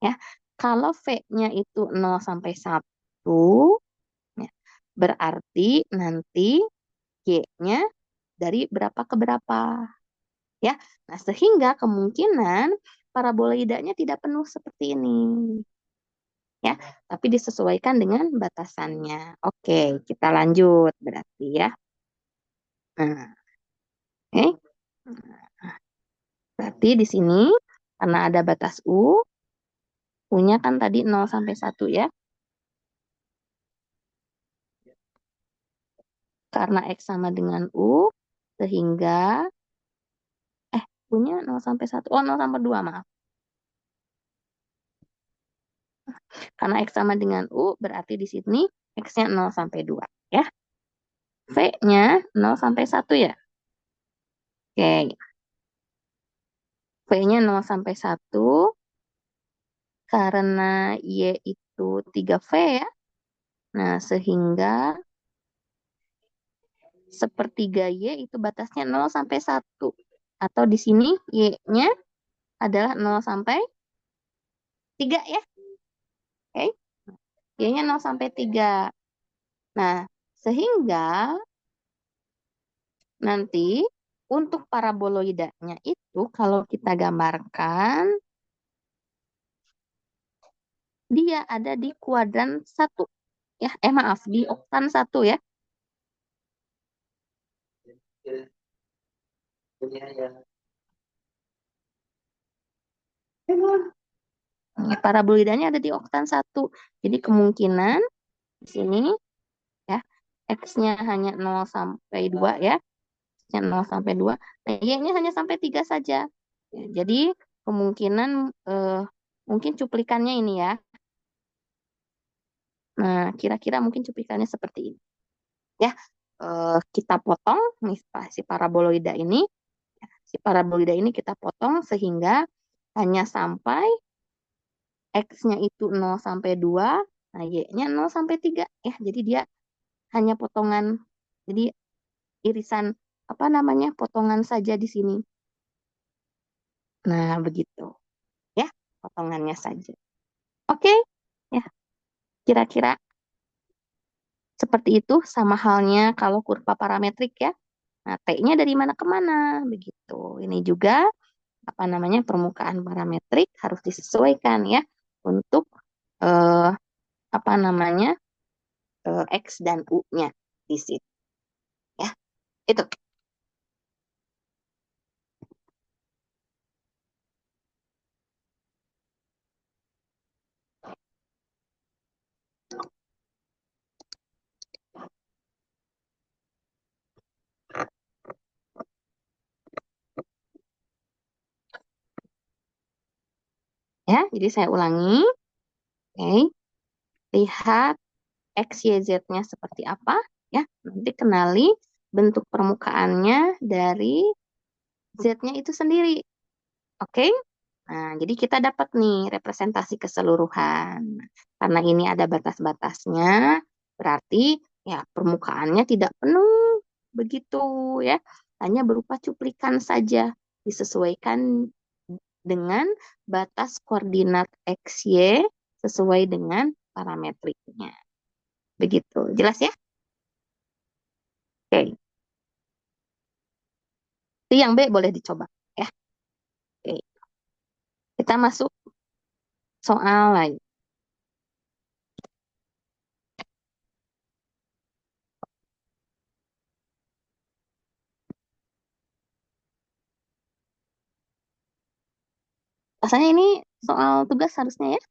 [SPEAKER 1] Ya. Kalau V-nya itu 0 sampai 1, ya, berarti nanti Y-nya dari berapa ke berapa. Ya. Nah, sehingga kemungkinan paraboloidanya tidak penuh seperti ini. Ya, tapi disesuaikan dengan batasannya. Oke, kita lanjut berarti ya. Nah, oke. Berarti di sini karena ada batas U, U-nya kan tadi 0 sampai 1 ya. Karena X sama dengan U, sehingga U-nya 0 sampai 1. Oh, 0 sampai 2, maaf. Karena X sama dengan U, berarti di sini X-nya 0 sampai 2. Ya. V-nya 0 sampai 1 ya. Oke. V-nya 0 sampai 1. Karena Y itu 3V ya. Nah, sehingga sepertiga Y itu batasnya 0 sampai 1. Atau di sini Y-nya adalah 0 sampai 3 ya. Oke. Y-nya 0 sampai 3. Nah, sehingga nanti untuk paraboloidanya itu kalau kita gambarkan dia ada di kuadran 1 ya. Maaf, di oktan 1 ya. Paraboloidanya ada di oktan 1. Jadi kemungkinan di sini ya X-nya hanya 0 sampai 2 ya. X-nya 0 sampai 2. Nah, Y-nya hanya sampai 3 saja. Ya, jadi kemungkinan mungkin cuplikannya ini ya. Nah, kira-kira mungkin cuplikannya seperti ini. Ya, kita potong nih si paraboloida ini. Si paraboloida ini kita potong sehingga hanya sampai X-nya itu 0 sampai 2, nah Y-nya 0 sampai 3. Ya, jadi dia hanya potongan, jadi irisan, apa namanya, potongan saja di sini. Nah, begitu. Ya, potongannya saja. Oke, ya, kira-kira seperti itu, sama halnya kalau kurva parametrik ya. Nah, T-nya dari mana ke mana, begitu. Ini juga, apa namanya, permukaan parametrik harus disesuaikan ya, untuk, eh, apa namanya, X dan U-nya di situ. Ya, itu. Ya, jadi saya ulangi. Oke, lihat X, Y, Z-nya seperti apa. Ya, nanti kenali bentuk permukaannya dari Z-nya itu sendiri. Oke, nah jadi kita dapat nih representasi keseluruhan. Karena ini ada batas-batasnya, berarti ya permukaannya tidak penuh begitu ya. Hanya berupa cuplikan saja, disesuaikan dengan batas koordinat X, Y sesuai dengan parametriknya. Begitu, jelas ya? Oke, itu yang B boleh dicoba ya. Oke, kita masuk soal lain. Rasanya ini soal tugas harusnya ya.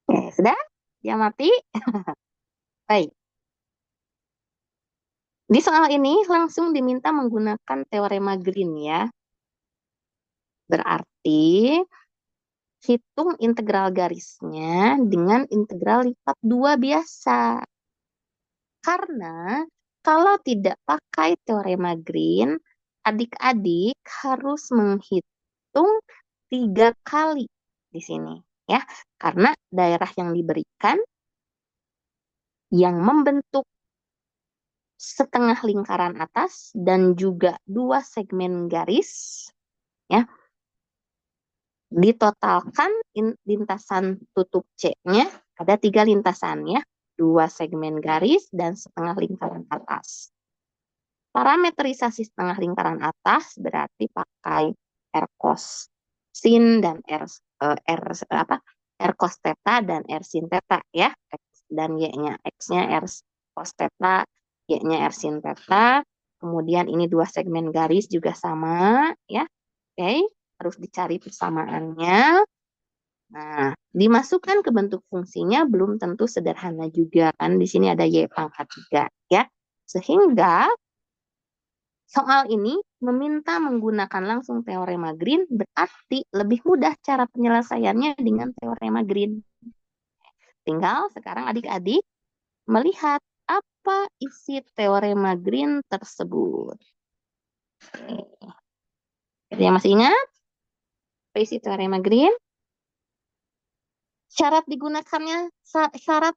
[SPEAKER 1] Oke, sudah? Dia mati? Baik. Di soal ini langsung diminta menggunakan teorema Green ya. Berarti hitung integral garisnya dengan integral lipat 2 biasa. Karena kalau tidak pakai teorema Green, adik-adik harus menghitung 3 kali di sini ya. Karena daerah yang diberikan yang membentuk setengah lingkaran atas dan juga 2 segmen garis ya Ditotalkan lintasan tutup C-nya ada 3 lintasan ya, 2 segmen garis dan setengah lingkaran atas. Parameterisasi setengah lingkaran atas berarti pakai R cos sin dan R cos theta dan R sin theta ya, X dan Y-nya, X-nya R cos theta, Y-nya R sin theta. Kemudian ini 2 segmen garis juga sama ya. Oke, harus dicari persamaannya. Nah, dimasukkan ke bentuk fungsinya belum tentu sederhana juga kan. Di sini ada Y pangkat 3 ya. Sehingga soal ini meminta menggunakan langsung teorema Green, berarti lebih mudah cara penyelesaiannya dengan teorema Green. Tinggal sekarang adik-adik melihat apa isi teorema Green tersebut. Yang masih ingat apa isi teorema Green? Syarat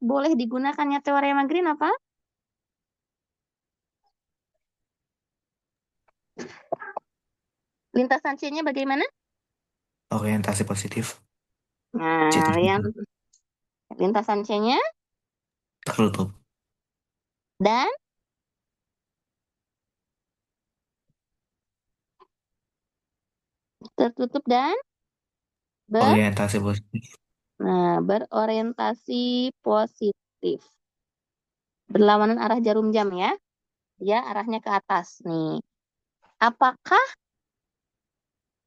[SPEAKER 1] boleh digunakannya teorema Green apa? Lintasan C-nya bagaimana?
[SPEAKER 5] Orientasi positif.
[SPEAKER 1] Nah,
[SPEAKER 5] C
[SPEAKER 1] yang lintasan C-nya
[SPEAKER 5] tertutup.
[SPEAKER 1] dan tertutup dan
[SPEAKER 5] Orientasi positif.
[SPEAKER 1] berorientasi positif. Berlawanan arah jarum jam ya. Dia arahnya ke atas nih. Apakah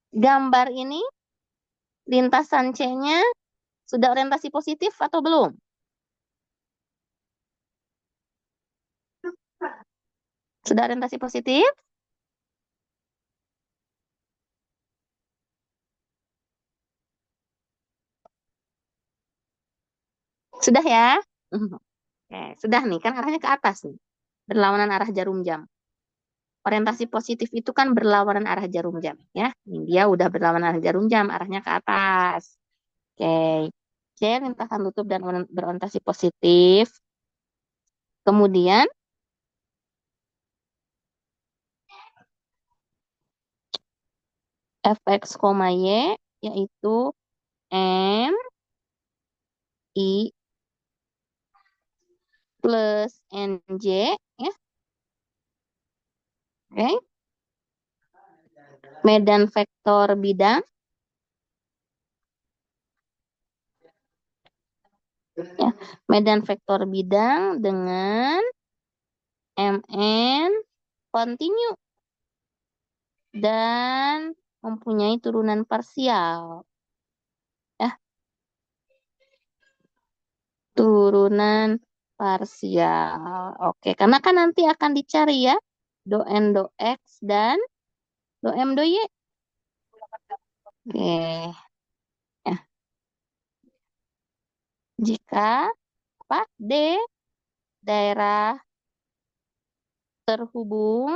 [SPEAKER 1] gambar ini lintasan C-nya sudah orientasi positif atau belum? Sudah orientasi positif? Sudah ya? Oke, sudah nih, kan arahnya ke atas nih. Berlawanan arah jarum jam. Orientasi positif itu kan berlawanan arah jarum jam ya. Ini dia udah berlawanan arah jarum jam, arahnya ke atas. Oke. C lintasan tutup dan berorientasi positif. Kemudian fx, y yaitu M I plus NJ ya. Oke. Medan vektor bidang ya. Medan vektor bidang dengan MN kontinu dan mempunyai turunan parsial. Ya. Turunan parsial. Oke, karena kan nanti akan dicari ya do N do X dan do M do Y. Oke. Ya. Jika D daerah terhubung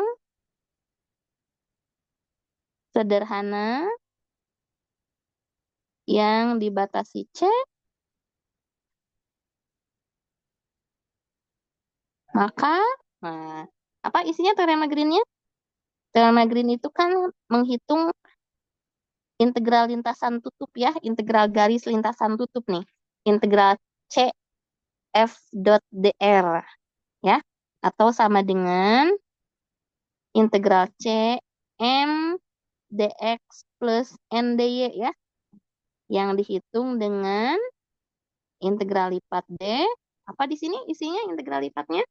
[SPEAKER 1] sederhana yang dibatasi C, maka apa isinya teorema Green-nya? Teorema Green itu kan menghitung integral lintasan tutup ya, integral garis lintasan tutup nih. Integral C F dot dr ya, atau sama dengan integral C M dx plus ndy ya, yang dihitung dengan integral lipat D. Apa di sini isinya integral lipatnya?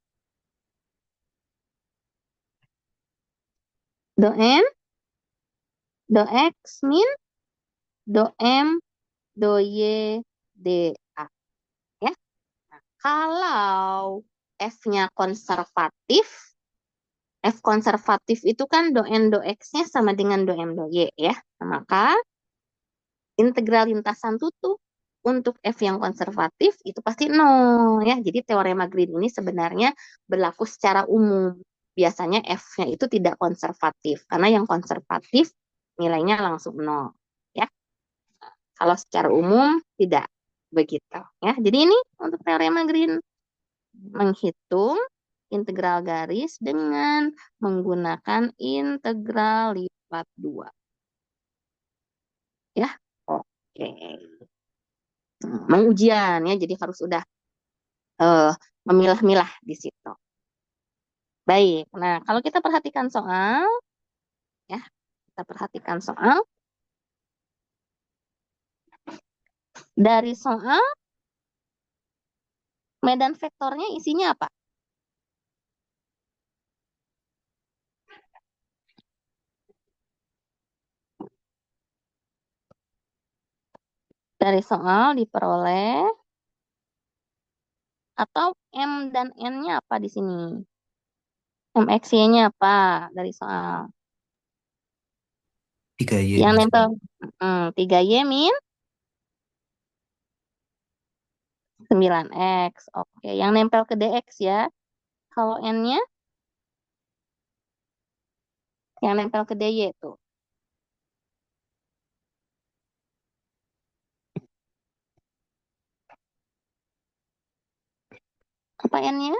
[SPEAKER 1] Do N, do X min, do M, do Y, dA. Ya. Nah, kalau F-nya konservatif, F konservatif itu kan do N, do X-nya sama dengan do M, do Y ya. Nah, maka integral lintasan tutup untuk F yang konservatif itu pasti 0 ya. Jadi teorema Green ini sebenarnya berlaku secara umum. Biasanya F-nya itu tidak konservatif karena yang konservatif nilainya langsung 0 ya. Kalau secara umum tidak begitu ya. Jadi ini untuk teorema Green menghitung integral garis dengan menggunakan integral lipat 2. Ya. mau ujian ya, jadi harus udah eh, memilah-milah di situ. Baik, nah kalau kita perhatikan soal, ya kita perhatikan soal, dari soal medan vektornya isinya apa? Dari soal diperoleh, atau M dan N-nya apa di sini? MXY-nya apa dari soal?
[SPEAKER 5] 3Y
[SPEAKER 1] Yang
[SPEAKER 5] Mas.
[SPEAKER 1] nempel 3Y min 9X. Oke, yang nempel ke DX ya. Kalau N-nya, yang nempel ke DY tuh. Apa N-nya?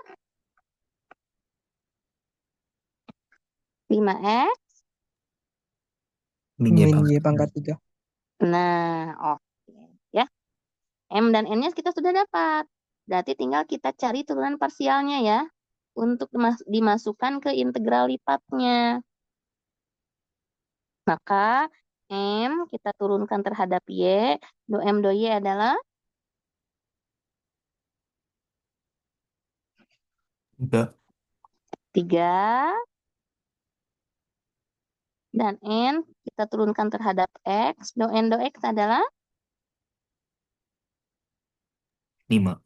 [SPEAKER 1] 5X.
[SPEAKER 5] Min Y
[SPEAKER 2] Min
[SPEAKER 5] pangkat
[SPEAKER 2] Y pangkat 3.
[SPEAKER 1] Nah, oke. Ya, M dan N-nya kita sudah dapat. Berarti tinggal kita cari turunan parsialnya ya. Untuk dimasukkan ke integral lipatnya. Maka M kita turunkan terhadap Y. Do M do Y adalah
[SPEAKER 5] 3.
[SPEAKER 1] 3. Dan N kita turunkan terhadap X. Do N do X adalah
[SPEAKER 5] 5.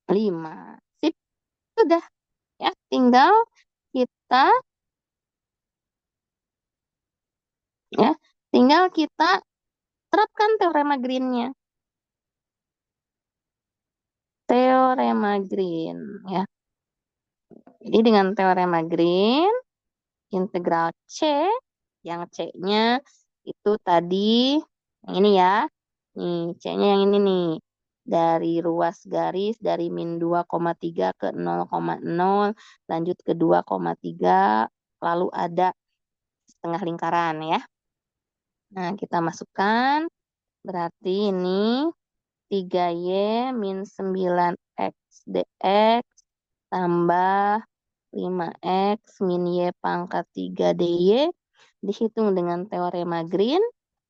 [SPEAKER 1] 5. Sip, sudah. Ya, tinggal kita ya, tinggal kita terapkan teorema Green-nya. Teorema Green ya. Jadi dengan teorema Green, integral C, yang C-nya itu tadi yang ini ya. Nih, C-nya yang ini nih. Dari ruas garis dari min 2,3 ke 0,0, lanjut ke 2,3, lalu ada setengah lingkaran ya. Nah, kita masukkan, berarti ini 3Y min 9X dx tambah 5X min Y pangkat 3 dy dihitung dengan teorema Green,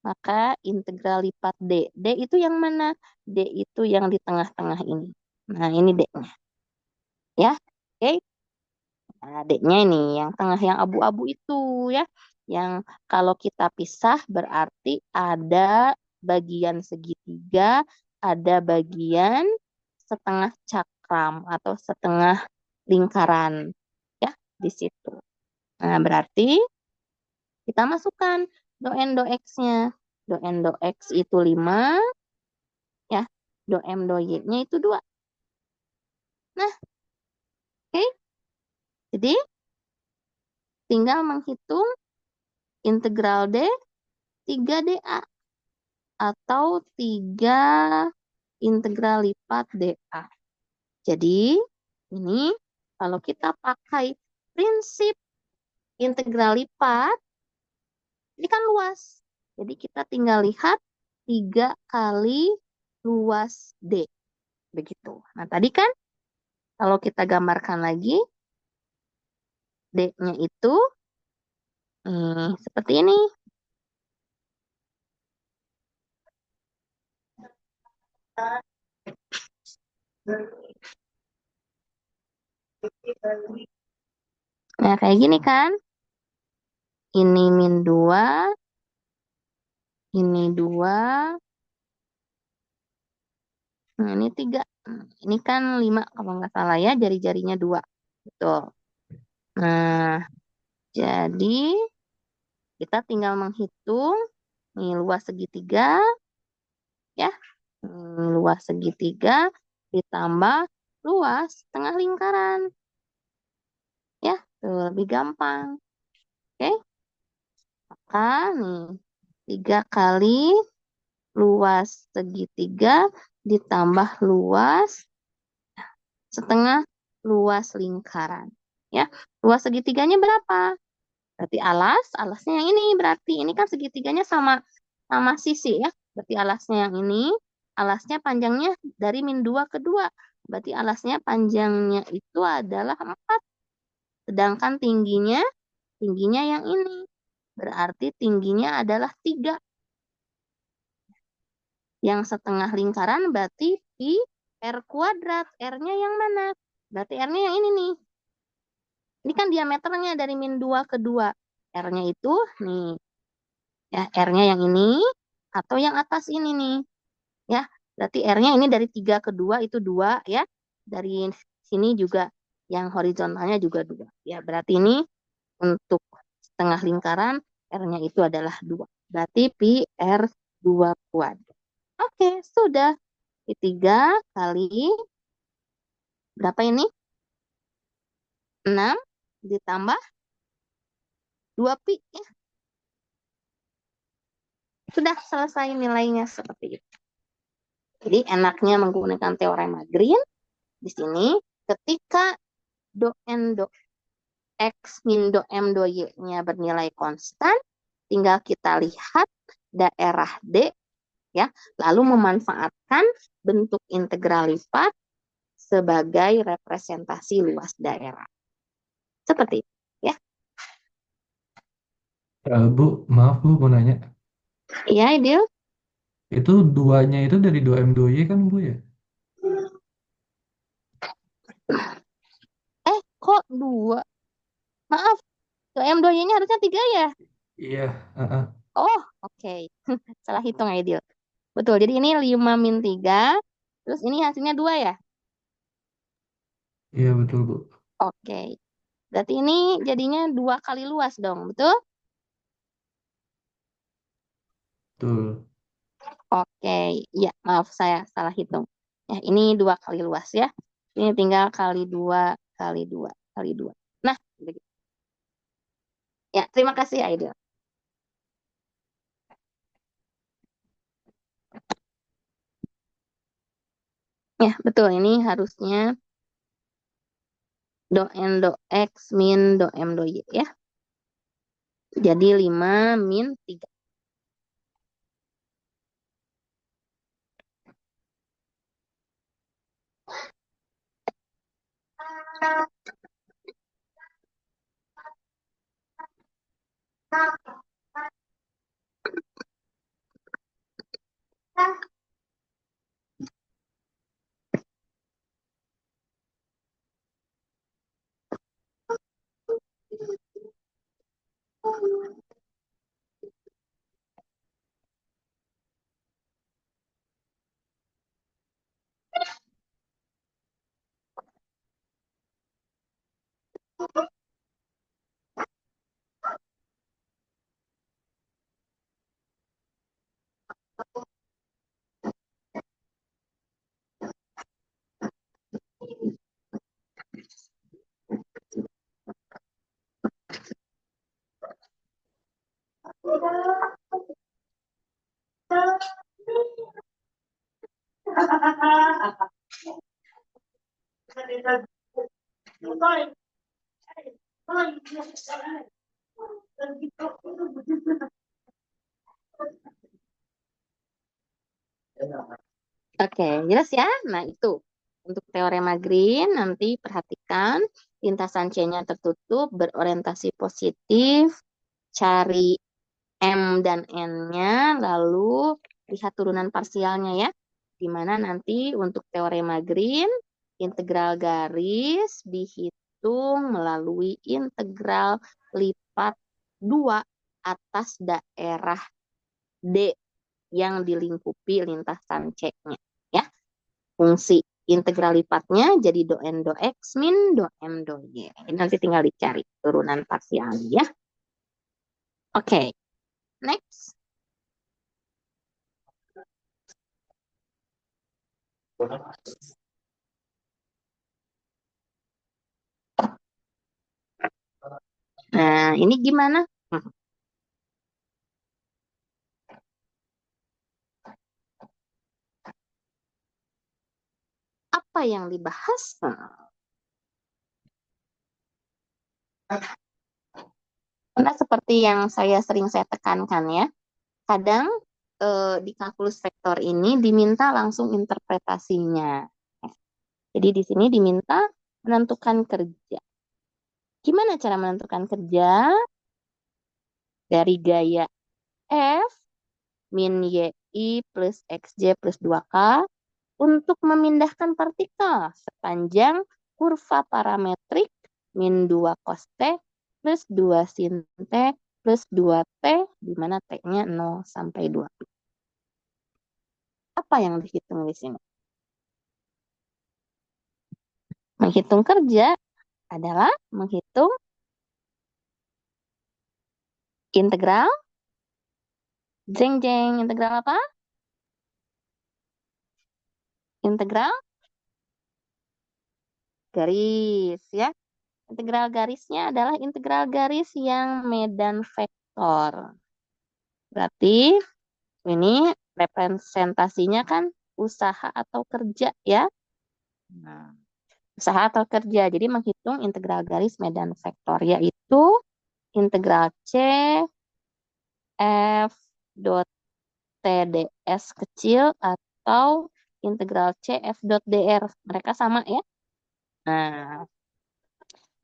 [SPEAKER 1] maka integral lipat D. D itu yang mana? D itu yang di tengah-tengah ini. Nah, ini D-nya. Ya, oke. Nah, D-nya ini yang tengah, yang abu-abu itu ya. Yang kalau kita pisah berarti ada bagian segitiga, ada bagian setengah cakram atau setengah lingkaran ya di situ. Nah, berarti kita masukkan do n do x-nya. Do n do x itu 5 ya. Do m do y-nya itu 2. Nah, oke. Jadi tinggal menghitung integral D 3dA atau 3 integral lipat dA. Jadi ini kalau kita pakai prinsip integral lipat, ini kan luas. Jadi kita tinggal lihat 3 kali luas D. Begitu. Nah tadi kan kalau kita gambarkan lagi, D-nya itu seperti ini. Nah kayak gini kan. Ini min 2, ini 2, nah ini 3. Ini kan 5 kalau nggak salah ya, jari-jarinya 2. Betul. Nah, jadi kita tinggal menghitung nih luas segitiga ya. Luas segitiga ditambah luas tengah lingkaran. Ya, tuh lebih gampang. Oke. Maka nih 3 kali luas segitiga ditambah luas setengah luas lingkaran. Ya, luas segitiganya berapa? Berarti alasnya yang ini berarti ini kan segitiganya sama sama sisi ya. Berarti alasnya yang ini alasnya panjangnya dari min 2 ke 2. Berarti alasnya panjangnya itu adalah 4. Sedangkan tingginya yang ini. Berarti tingginya adalah 3. Yang setengah lingkaran berarti pi R kuadrat. R-nya yang mana? Berarti R-nya yang ini nih. Ini kan diameternya dari min 2 ke 2. R-nya itu nih. Ya, R-nya yang ini atau yang atas ini nih. Ya, berarti R-nya ini dari 3 ke 2 itu 2 ya. Dari sini juga yang horizontalnya juga 2. Ya, berarti ini untuk setengah lingkaran R-nya itu adalah 2. Berarti pi R 2 kuadrat. Oke, sudah. Pi 3 kali berapa ini? 6 ditambah 2 pi ya. Sudah selesai nilainya seperti itu. Jadi enaknya menggunakan teorema Green di sini ketika do n do x min do m do y-nya bernilai konstan, tinggal kita lihat daerah D ya, lalu memanfaatkan bentuk integral lipat sebagai representasi luas daerah. Seperti itu ya.
[SPEAKER 6] Bu, maaf Bu, mau nanya.
[SPEAKER 1] Iya, Idil.
[SPEAKER 6] Itu duanya itu dari 2M 2Y kan Bu ya?
[SPEAKER 1] Kok 2? Maaf, do m do y-nya harusnya 3 ya?
[SPEAKER 6] Iya, heeh.
[SPEAKER 1] Oh, oke. Salah hitung, Idil. Betul, jadi ini 5 min 3, terus ini hasilnya 2 ya?
[SPEAKER 6] Iya betul Bu.
[SPEAKER 1] Oke. Berarti ini jadinya 2 kali luas dong, betul?
[SPEAKER 6] Betul.
[SPEAKER 1] Oke, ya maaf saya salah hitung. Ya, ini 2 kali luas ya. Ini tinggal kali 2, kali 2, kali 2. Nah, begitu. Ya, terima kasih Aidil. Ya, betul. Ini harusnya do n do x min do m do y ya. Jadi 5 min 3. Oke, jelas ya? Nah, itu. Untuk teorema Green, nanti perhatikan lintasan C-nya tertutup, berorientasi positif, cari M dan N-nya, lalu lihat turunan parsialnya ya. Di mana nanti untuk teorema Green, integral garis dihitung melalui integral lipat 2 atas daerah D yang dilingkupi lintasan C-nya. Ya, fungsi integral lipatnya jadi do n do x min do m do y. Nanti tinggal dicari turunan parsialnya ya. Oke, next. Nah, ini gimana? Apa yang dibahas? Karena seperti yang saya sering tekankan ya, kadang di kalkulus vektor ini diminta langsung interpretasinya. Jadi di sini diminta menentukan kerja. Gimana cara menentukan kerja? Dari gaya F min YI plus XJ plus 2K untuk memindahkan partikel sepanjang kurva parametrik min 2 cos T plus 2 sin T plus 2T, di mana T-nya 0 sampai 2. Apa yang dihitung di sini? Menghitung kerja adalah menghitung integral. Jeng-jeng, integral apa? Integral garis, ya. Integral garisnya adalah integral garis yang medan vektor. Berarti ini representasinya kan usaha atau kerja, ya. Nah, usaha atau kerja. Jadi menghitung integral garis medan vektor, yaitu integral C F dot TDS kecil atau integral C F dot DR. Mereka sama, ya. Nah,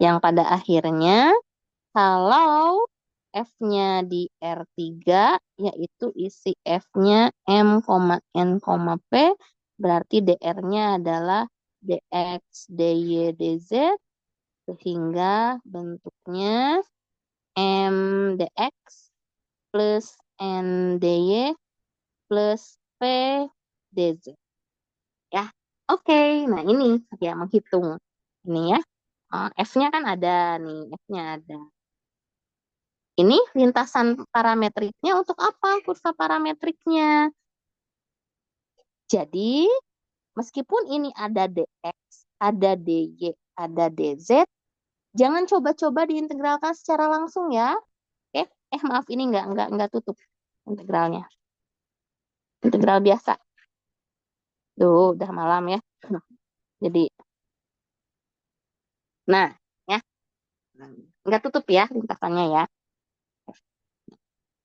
[SPEAKER 1] yang pada akhirnya kalau F-nya di R3, yaitu isi F-nya M, N, P, berarti DR-nya adalah DX, DY, DZ, sehingga bentuknya M DX plus N DY plus P DZ. Ya, oke. Nah ini ya menghitung. Ini ya. F-nya kan ada nih, F-nya ada. Ini lintasan parametriknya untuk apa? Kurva parametriknya. Jadi, meskipun ini ada dx, ada dy, ada dz, jangan coba-coba diintegralkan secara langsung ya. Maaf, ini enggak tutup integralnya. Integral biasa. Tuh, udah malam ya. Jadi, nah, ya. Enggak tutup ya lintasannya ya.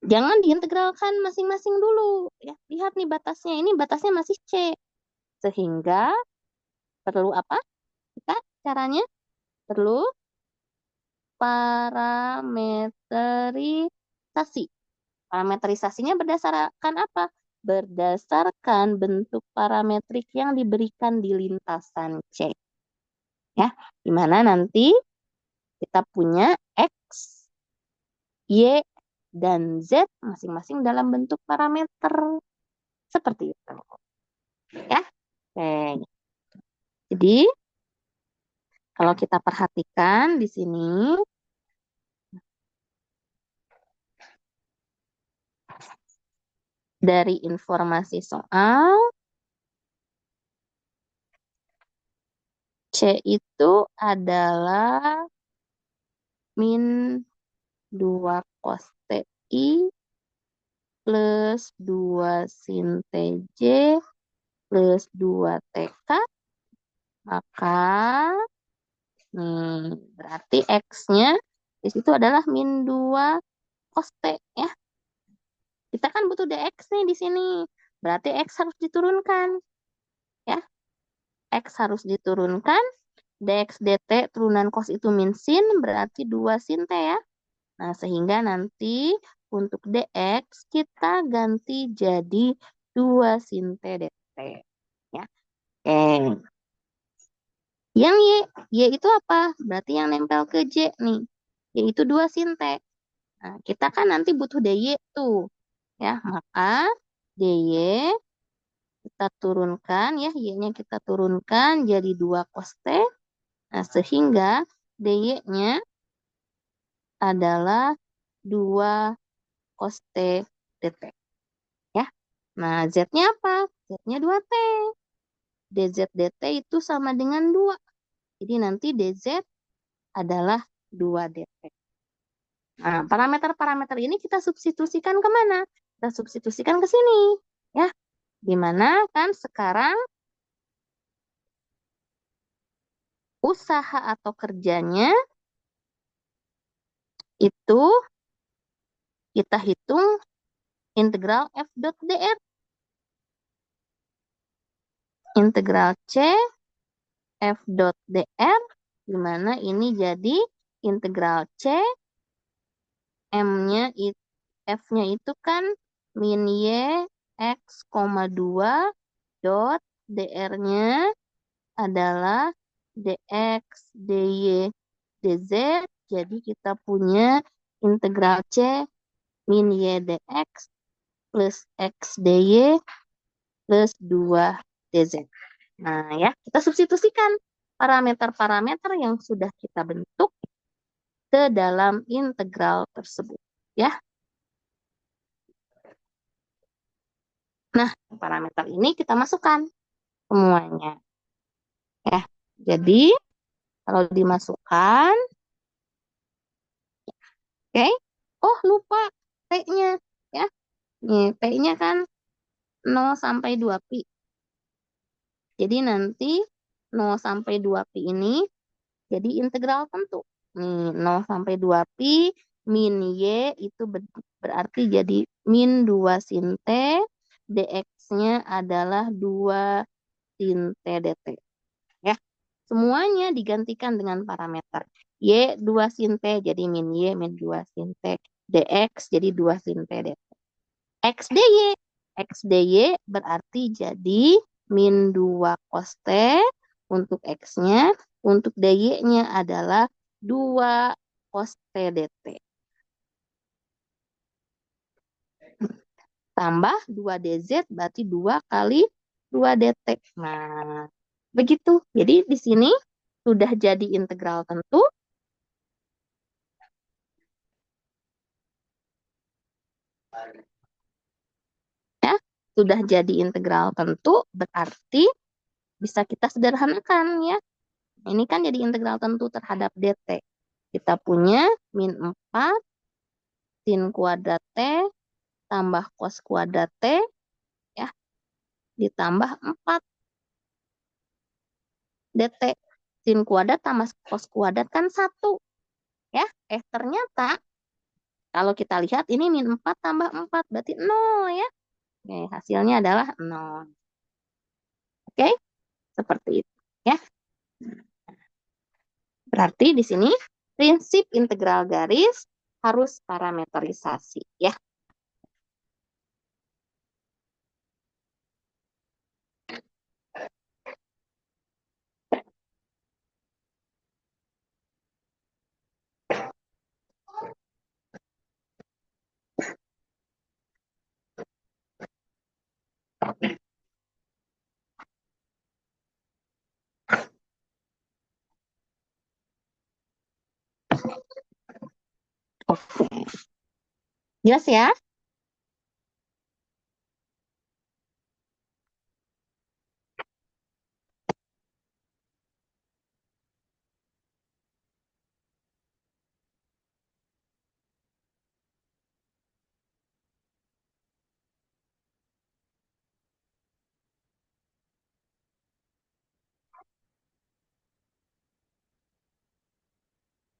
[SPEAKER 1] Jangan diintegralkan masing-masing dulu. Ya, lihat nih batasnya. Ini batasnya masih C. Sehingga perlu apa? Kita caranya perlu parametrisasi. Parametrisasinya berdasarkan apa? Berdasarkan bentuk parametrik yang diberikan di lintasan C. Ya, di mana nanti kita punya X, Y, dan Z masing-masing dalam bentuk parameter. Seperti itu. Ya. Oke. Jadi, kalau kita perhatikan di sini, dari informasi soal, C itu adalah min 2 cos TI plus 2 sin TJ plus 2 TK. Maka nih, berarti X-nya di situ adalah min 2 cos T ya. Kita kan butuh dx nih di sini. Berarti X harus diturunkan. Ya. X harus diturunkan. Dx dt turunan cos itu min sin, berarti 2 sin T ya. Nah, sehingga nanti untuk dx kita ganti jadi 2 sin T dt. Ya. Oke. Yang Y itu apa? Berarti yang nempel ke J nih. Yaitu 2 sin T. Nah, kita kan nanti butuh dy tuh. Ya, maka dy kita turunkan ya, y-nya kita turunkan jadi 2 cos T. Nah, sehingga dy-nya adalah 2 cos T dt. Ya. Nah, z-nya apa? Z-nya 2T. dz dt itu sama dengan 2. Jadi nanti dz adalah 2 dt. Nah, parameter-parameter ini kita substitusikan kemana? Kita substitusikan ke sini. Ya. Dimana kan sekarang usaha atau kerjanya itu kita hitung Integral f dot dr. Integral c f dot dr, dimana ini jadi integral c, m-nya f-nya itu kan min y x, 2 dot dr-nya adalah dx, dy, dz. Jadi kita punya integral c min y dx plus x dy plus 2 dz. Nah ya, kita substitusikan parameter-parameter yang sudah kita bentuk ke dalam integral tersebut. Ya. Nah, parameter ini kita masukkan semuanya. Ya, jadi kalau dimasukkan, oke. Oh, lupa P-nya. Ya, nih, P-nya kan 0 sampai 2 pi. Jadi nanti 0 sampai 2 pi ini jadi integral tentu. Nih, 0 sampai 2 pi min y itu berarti jadi min 2 sin t, dx-nya adalah 2 sin t dt. Ya, semuanya digantikan dengan parameter. Y 2 sin t jadi min y min 2 sin t, dx jadi 2 sin t dt. X dy. X dy berarti jadi min 2 cos t untuk X-nya. Untuk dy-nya adalah 2 cos t dt. Tambah 2 dz berarti 2 kali 2 dt. Nah, begitu. Jadi di sini sudah jadi integral tentu. Ya, sudah jadi integral tentu berarti bisa kita sederhanakan ya. Ini kan jadi integral tentu terhadap dt. Kita punya min 4 sin kuadrat t tambah cos kuadrat t ya ditambah 4 dt. Sin kuadrat tambah cos kuadrat kan 1 ya. Ternyata kalau kita lihat ini min 4 tambah 4 berarti 0 ya. Oke, hasilnya adalah 0. Oke, seperti itu ya. Berarti di sini prinsip integral garis harus parameterisasi ya. Oke. Jelas ya?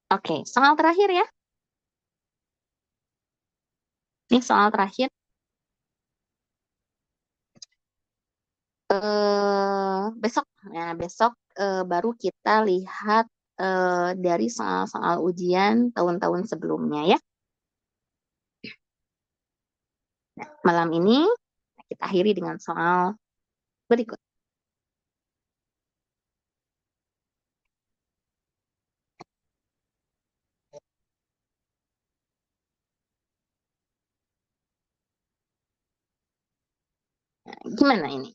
[SPEAKER 1] Oke, soal terakhir ya. Ini soal terakhir. Besok, nah besok baru kita lihat dari soal-soal ujian tahun-tahun sebelumnya ya. Nah, malam ini kita akhiri dengan soal berikut. Nah, gimana ini?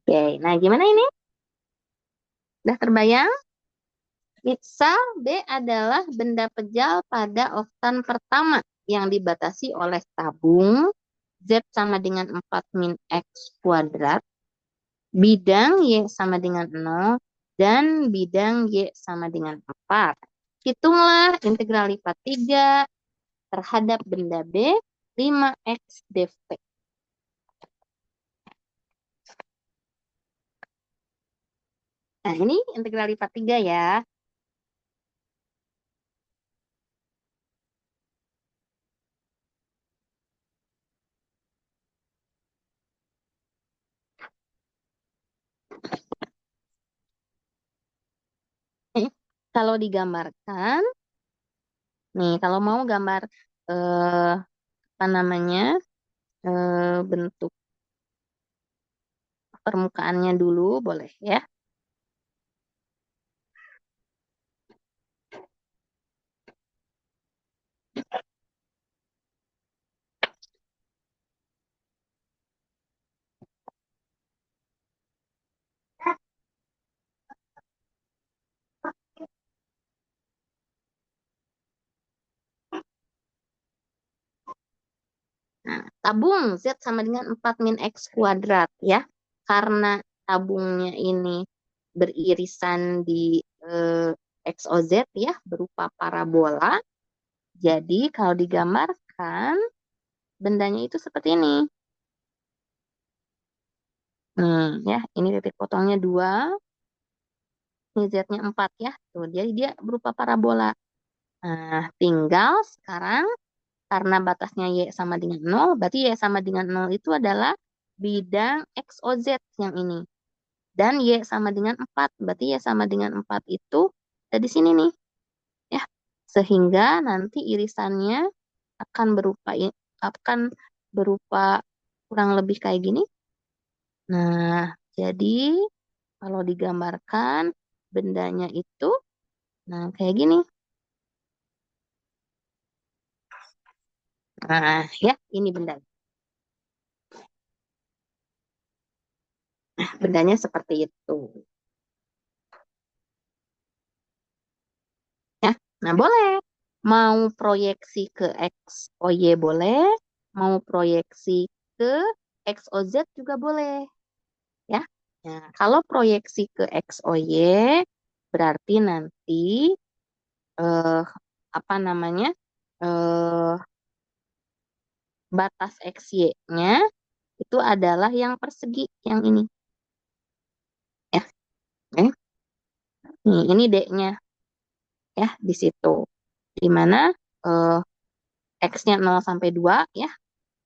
[SPEAKER 1] Oke, nah gimana ini? Udah terbayang? Misal B adalah benda pejal pada oktan pertama yang dibatasi oleh tabung Z sama dengan 4 min X kuadrat, bidang Y sama dengan 0, dan bidang Y sama dengan 4. Hitunglah integral lipat 3 terhadap benda B 5X dV. Nah, ini integral lipat 3 ya. Kalau digambarkan, nih kalau mau gambar apa namanya bentuk permukaannya dulu boleh ya. Nah, tabung Z sama dengan 4 min X kuadrat ya. Karena tabungnya ini beririsan di XOZ ya, berupa parabola. Jadi kalau digambarkan, bendanya itu seperti ini. Ya, ini titik potongnya 2, ini Z-nya 4 ya. Tuh, jadi dia berupa parabola. Nah, tinggal sekarang karena batasnya Y sama dengan 0, berarti Y sama dengan 0 itu adalah bidang XOZ yang ini. Dan Y sama dengan 4, berarti Y sama dengan 4 itu ada di sini nih. Ya, sehingga nanti irisannya akan berupa kurang lebih kayak gini. Nah, jadi kalau digambarkan bendanya itu, nah kayak gini. Nah, ya ini benda. Nah, bendanya seperti itu. Ya, nah boleh. Mau proyeksi ke X, O, Y boleh. Mau proyeksi ke X, O, Z juga boleh. Ya. Nah, kalau proyeksi ke X, O, Y, berarti nanti eh, apa namanya eh, batas X, Y-nya itu adalah yang persegi yang ini. Ya. Oke. Nih, ini D-nya ya di situ. Di mana eh, X-nya 0 sampai 2 ya,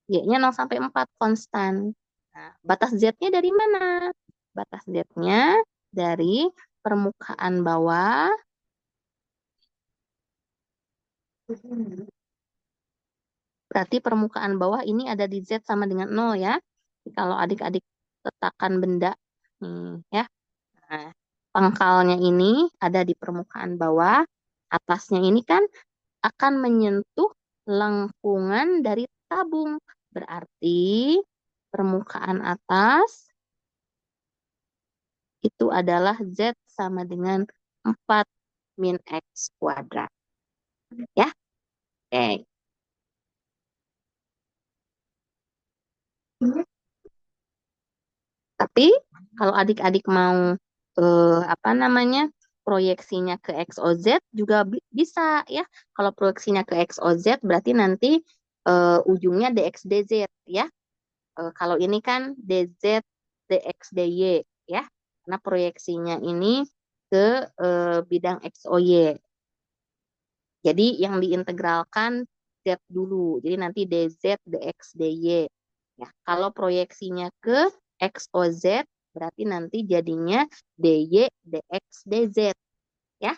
[SPEAKER 1] Y-nya 0 sampai 4 konstan. Nah, batas Z-nya dari mana? Batas Z-nya dari permukaan bawah berarti permukaan bawah ini ada di Z sama dengan 0 ya. Kalau adik-adik letakkan benda nih ya. Nah, pangkalnya ini ada di permukaan bawah. Atasnya ini kan akan menyentuh lengkungan dari tabung. Berarti permukaan atas itu adalah Z sama dengan 4 min X kuadrat. Ya, oke. Tapi kalau adik-adik mau apa namanya proyeksinya ke XOZ juga bisa ya. Kalau proyeksinya ke XOZ berarti nanti ujungnya DX DZ ya. Kalau ini kan DZ DX DY ya. Karena proyeksinya ini ke bidang XOY. Jadi yang diintegralkan Z dulu. Jadi nanti DZ DX DY. Ya, kalau proyeksinya ke XOZ berarti nanti jadinya DY DX DZ ya.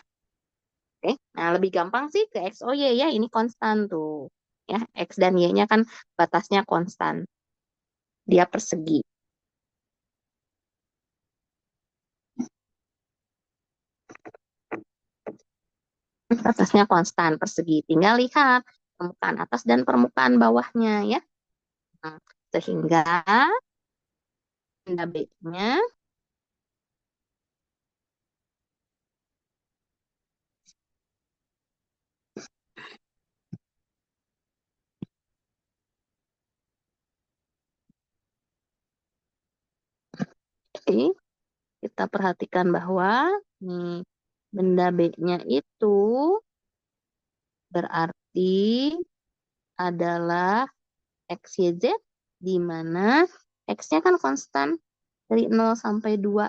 [SPEAKER 1] Oke. Nah, lebih gampang sih ke XOY ya, ini konstan tuh. Ya, X dan Y-nya kan batasnya konstan. Dia persegi. Batasnya konstan persegi. Tinggal lihat permukaan atas dan permukaan bawahnya ya. Nah, sehingga benda B-nya kita perhatikan bahwa nih benda B-nya itu berarti adalah X, Y, Z, di mana X-nya kan konstan dari 0 sampai 2,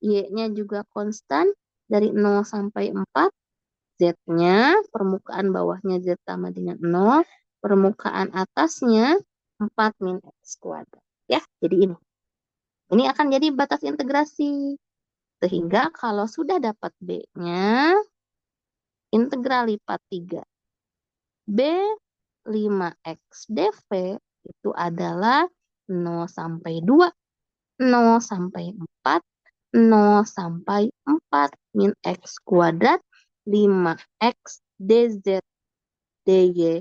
[SPEAKER 1] Y-nya juga konstan dari 0 sampai 4, Z-nya, permukaan bawahnya Z sama dengan 0, permukaan atasnya 4 min X kuadrat. Ya, jadi ini. Ini akan jadi batas integrasi. Sehingga kalau sudah dapat B-nya, integral lipat 3 B 5X dV itu adalah 0 sampai 2, 0 sampai 4, 0 sampai 4 min X kuadrat 5X dz dy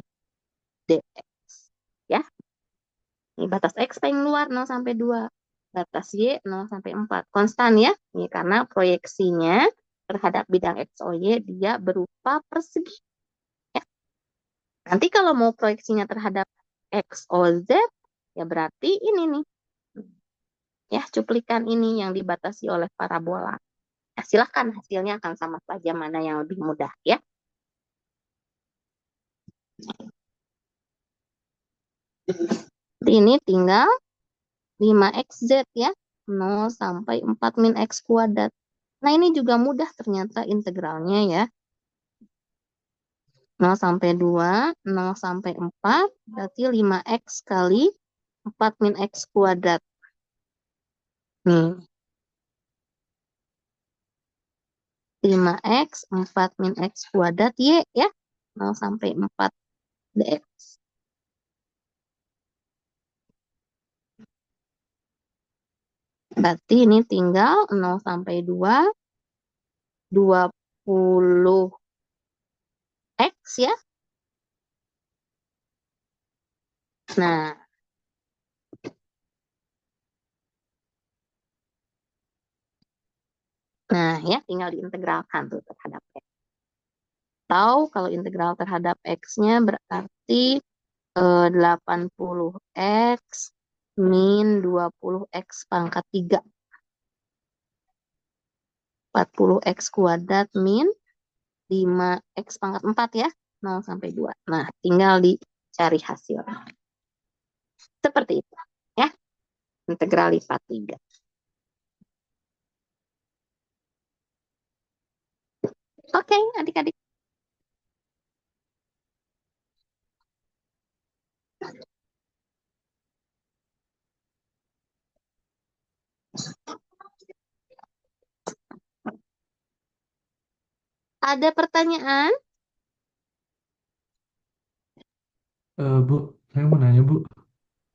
[SPEAKER 1] dx. Ya, ini batas X paling luar 0 sampai 2. Batas Y 0 sampai 4. Konstan ya. Ini karena proyeksinya terhadap bidang XOY dia berupa persegi. Ya. Nanti kalau mau proyeksinya terhadap XOZ ya berarti ini nih. Ya, cuplikan ini yang dibatasi oleh parabola. Nah, silahkan hasilnya akan sama saja mana yang lebih mudah ya. Jadi ini tinggal 5xz ya. 0 sampai 4 min x kuadrat. Nah, ini juga mudah ternyata integralnya ya. 0 sampai 2, 0 sampai 4, berarti 5x kali 4 min x kuadrat. Nih. 5x, 4 min x kuadrat, Y ya. 0 sampai 4 dx. Berarti ini tinggal 0 sampai 2, 20x ya. Nah, ya tinggal diintegralkan tuh terhadap X. Atau kalau integral terhadap X-nya berarti 80x min 20x pangkat 3. 40x kuadrat min 5x pangkat 4 ya. 0 sampai 2. Nah, tinggal dicari hasilnya. Seperti itu ya. Integral lipat 3. Oke, adik-adik. Ada pertanyaan?
[SPEAKER 6] Bu, saya mau nanya Bu.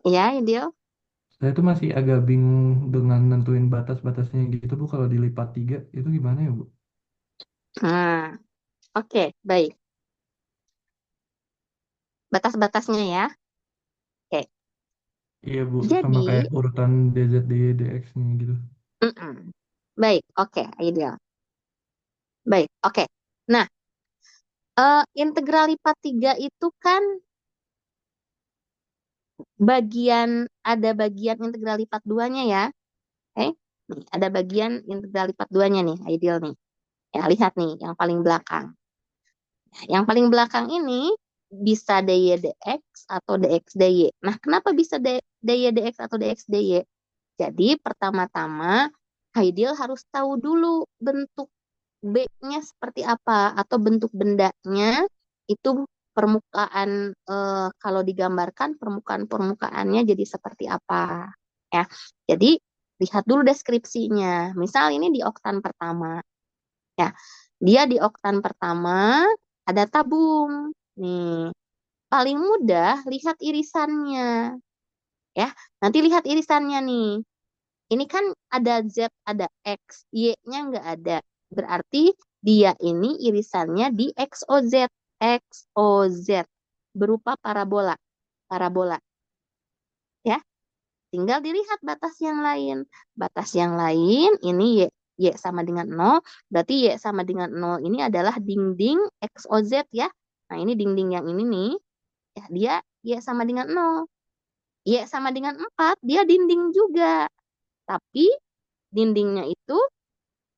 [SPEAKER 1] Ya, Ideal.
[SPEAKER 6] Saya tuh masih agak bingung dengan nentuin batas-batasnya gitu Bu. Kalau dilipat 3 itu gimana ya Bu?
[SPEAKER 1] Nah, oke, baik. Batas-batasnya ya. Oke.
[SPEAKER 6] Iya Bu, sama kayak
[SPEAKER 1] Jadi,
[SPEAKER 6] urutan DZ, DY, DX-nya gitu.
[SPEAKER 1] baik, oke, Ideal. Baik, oke. Nah, integral lipat 3 itu kan ada bagian integral lipat 2-nya ya. Oke. Nih, ada bagian integral lipat 2-nya nih, Ideal nih. Ya, lihat nih, yang paling belakang. Nah, yang paling belakang ini bisa dy dx atau dx dy. Nah, kenapa bisa dy dx atau dx dy? Jadi, pertama-tama Ideal harus tahu dulu bentuk B-nya seperti apa atau bentuk bendanya itu permukaan kalau digambarkan permukaannya jadi seperti apa ya. Jadi lihat dulu deskripsinya. Misal ini di oktan pertama. Ya. Dia di oktan pertama ada tabung. Nih. Paling mudah lihat irisannya. Ya. Nanti lihat irisannya nih. Ini kan ada Z, ada X, Y-nya nggak ada. Berarti Dia ini irisannya di XOZ. XOZ berupa parabola. Parabola. Ya, tinggal dilihat batas yang lain. Batas yang lain ini Y sama dengan 0. Berarti Y sama dengan 0 ini adalah dinding XOZ ya. Nah, ini dinding yang ini nih. Ya, dia Y sama dengan 0. Y sama dengan 4, dia dinding juga. Tapi dindingnya itu,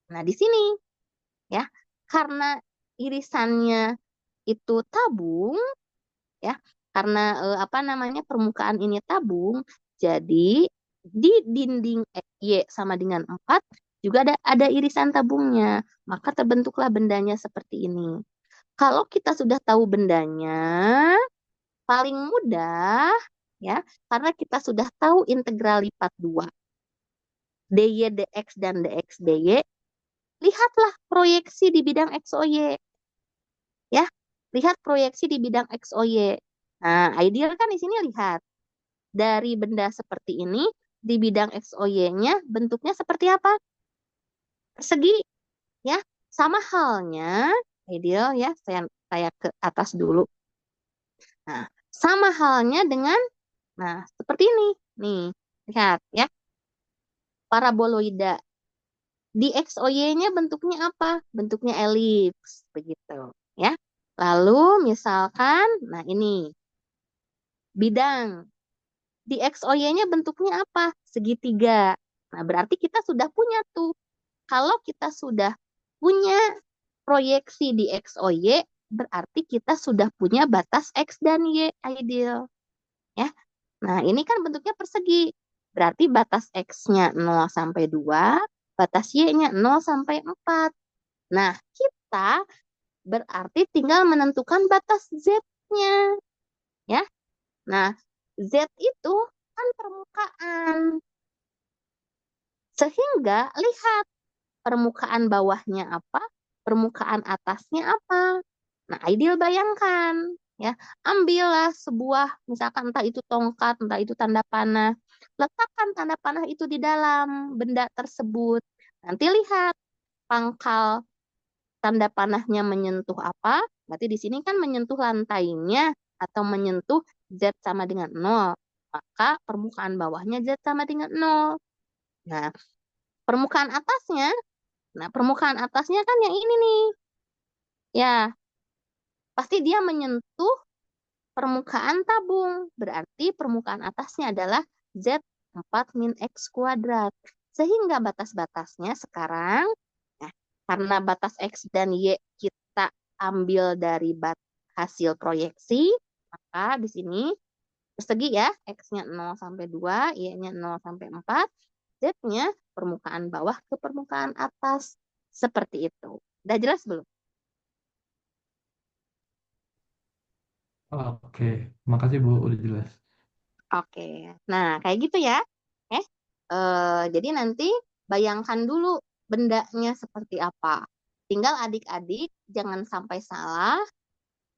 [SPEAKER 1] nah di sini ya, karena irisannya itu tabung, ya, karena permukaan ini tabung, jadi di dinding Y sama dengan 4 juga ada irisan tabungnya, maka terbentuklah bendanya seperti ini. Kalau kita sudah tahu bendanya, paling mudah ya, karena kita sudah tahu integral lipat 2 dy dx dan dx dy, lihatlah proyeksi di bidang XOY. Ya, lihat proyeksi di bidang XOY. Nah, ideal kan di sini lihat. Dari benda seperti ini, di bidang XOY-nya bentuknya seperti apa? Persegi, ya. Sama halnya, ideal ya, saya ke atas dulu. Nah, sama halnya dengan, nah, seperti ini. Nih, lihat ya. Paraboloida. Di XOY-nya bentuknya apa? Bentuknya elips, begitu ya. Lalu misalkan, nah ini bidang. Di XOY-nya bentuknya apa? Segitiga. Nah, berarti kita sudah punya tuh. Kalau kita sudah punya proyeksi di XOY, berarti kita sudah punya batas X dan Y ideal. Ya. Nah, ini kan bentuknya persegi. Berarti batas X-nya 0 sampai 2, batas Y-nya 0 sampai 4. Nah, kita berarti tinggal menentukan batas Z-nya. Ya. Nah, Z itu kan permukaan. Sehingga lihat permukaan bawahnya apa, permukaan atasnya apa. Nah, ideal bayangkan ya, ambillah sebuah misalkan entah itu tongkat, entah itu tanda panah. Letakkan tanda panah itu di dalam benda tersebut. Nanti lihat pangkal tanda panahnya menyentuh apa? Berarti di sini kan menyentuh lantainya atau menyentuh Z sama dengan 0. Maka permukaan bawahnya Z sama dengan 0. Nah, permukaan atasnya kan yang ini nih. Ya, pasti dia menyentuh permukaan tabung. Berarti permukaan atasnya adalah Z4 min X kuadrat. Sehingga batas-batasnya sekarang, nah, karena batas X dan Y kita ambil dari hasil proyeksi, maka di sini persegi ya, X-nya 0 sampai 2, Y-nya 0 sampai 4, Z-nya permukaan bawah ke permukaan atas. Seperti itu. Udah jelas belum?
[SPEAKER 6] Oke, makasih Bu, udah jelas.
[SPEAKER 1] Oke. Nah, kayak gitu ya. Jadi nanti bayangkan dulu bendanya seperti apa. Tinggal adik-adik jangan sampai salah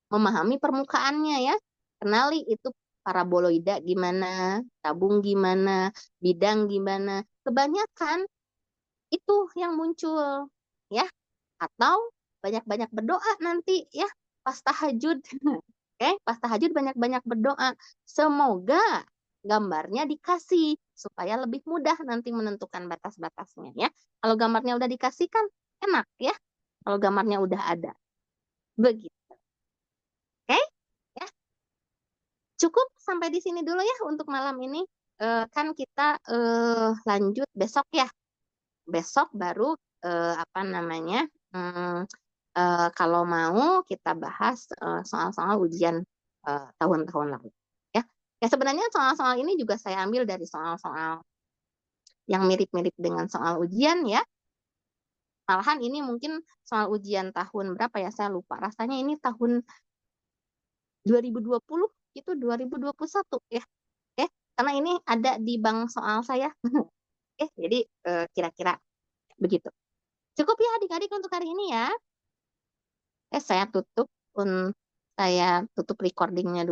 [SPEAKER 1] memahami permukaannya ya. Kenali itu paraboloida gimana, tabung gimana, bidang gimana. Kebanyakan itu yang muncul ya, atau banyak-banyak berdoa nanti ya pas tahajud. Oke, pas tahajud banyak-banyak berdoa, semoga gambarnya dikasih supaya lebih mudah nanti menentukan batas-batasnya ya. Kalau gambarnya udah dikasih kan enak ya, kalau gambarnya udah ada begitu. Oke ya, cukup sampai di sini dulu ya untuk malam ini. Kan kita lanjut besok ya. Besok baru kalau mau kita bahas soal-soal ujian tahun-tahun lalu. Ya, ya sebenarnya soal-soal ini juga saya ambil dari soal-soal yang mirip-mirip dengan soal ujian ya. Malahan ini mungkin soal ujian tahun berapa ya, saya lupa. Rasanya ini tahun 2020 itu 2021 ya. Karena ini ada di bank soal saya. Jadi kira-kira begitu. Cukup ya adik-adik untuk hari ini ya. Saya tutup recordingnya dulu.